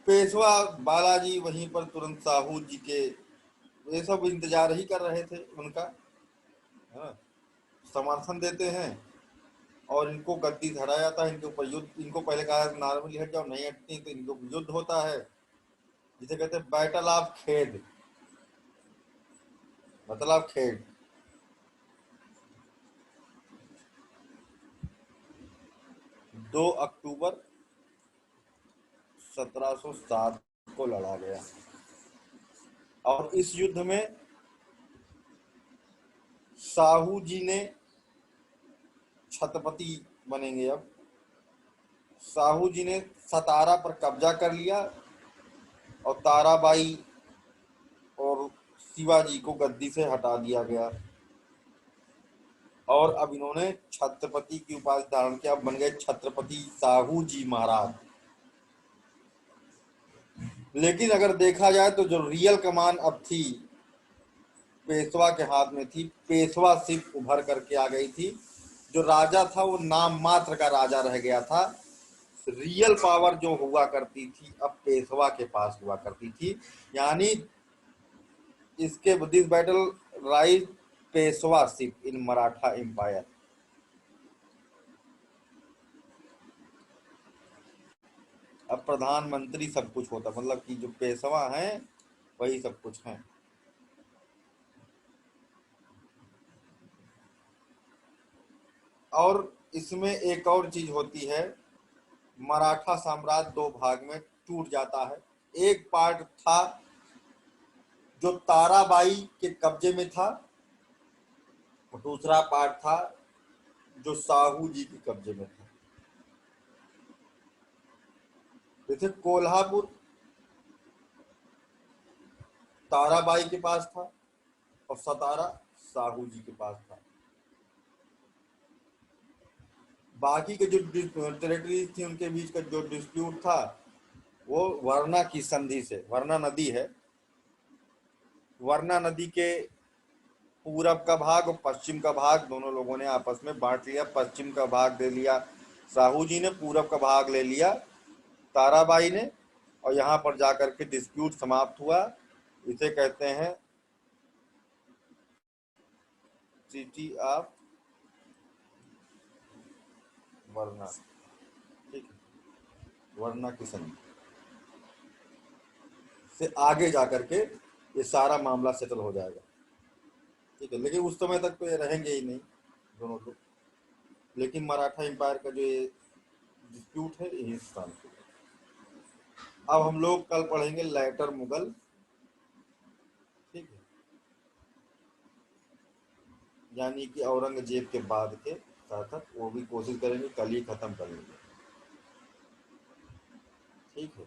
पेशवा बालाजी वहीं पर तुरंत साहू जी के ये सब इंतजार ही कर रहे थे उनका, है ना, समर्थन देते हैं और इनको गद्दी धरा जाता है। इनके ऊपर युद्ध, इनको पहले कहा नॉर्मली हट जाओ, नहीं हटती तो इनको युद्ध होता है, जिसे कहते हैं बैटल ऑफ खेड, मतलब खेड। दो अक्टूबर 1707 को लड़ा गया। और इस युद्ध में साहू जी ने छत्रपति बनेंगे। अब साहू जी ने सतारा पर कब्जा कर लिया और ताराबाई और शिवाजी को गद्दी से हटा दिया गया, और अब इन्होंने छत्रपति की उपाधि धारण किया। अब बन गए छत्रपति साहू जी महाराज। लेकिन अगर देखा जाए तो जो रियल कमान अब थी पेशवा के हाथ में थी। पेशवा सिर्फ उभर करके आ गई थी, जो राजा था वो नाम मात्र का राजा रह गया था। रियल पावर जो हुआ करती थी अब पेशवा के पास हुआ करती थी, यानी इसके this battle rise Peshwa ship in Maratha empire. अब प्रधानमंत्री सब कुछ होता, मतलब कि जो पेशवा हैं वही सब कुछ हैं। और इसमें एक और चीज होती है, मराठा साम्राज्य दो भाग में टूट जाता है। एक पार्ट था जो ताराबाई के कब्जे में था, और दूसरा पार्ट था जो साहू जी के कब्जे में था। जैसे कोल्हापुर ताराबाई के पास था और सतारा साहू जी के पास था। बाकी के जो टेरिटरीज थी उनके बीच का जो डिस्प्यूट था वो वर्ना की संधि से, वर्ना नदी है, वर्ना नदी के पूरब का भाग और पश्चिम का भाग दोनों लोगों ने आपस में बांट लिया। पश्चिम का भाग दे लिया साहू जी ने, पूरब का भाग ले लिया ताराबाई ने, और यहाँ पर जाकर के डिस्प्यूट समाप्त हुआ। इसे कहते हैं ट्रीटी ऑफ वर्ना, ठीक है, वर्ना की संधि से आगे जाकर के ये सारा मामला सेटल हो जाएगा, ठीक है। लेकिन उस समय तक तो ये रहेंगे ही नहीं दोनों लोग। लेकिन मराठा एम्पायर का जो ये डिस्प्यूट है यही स्थान पे। अब हम लोग कल पढ़ेंगे लेटर मुगल, ठीक है, यानी कि औरंगजेब के बाद के शासक, वो भी कोशिश करेंगे कल ही खत्म कर लेंगे, ठीक है।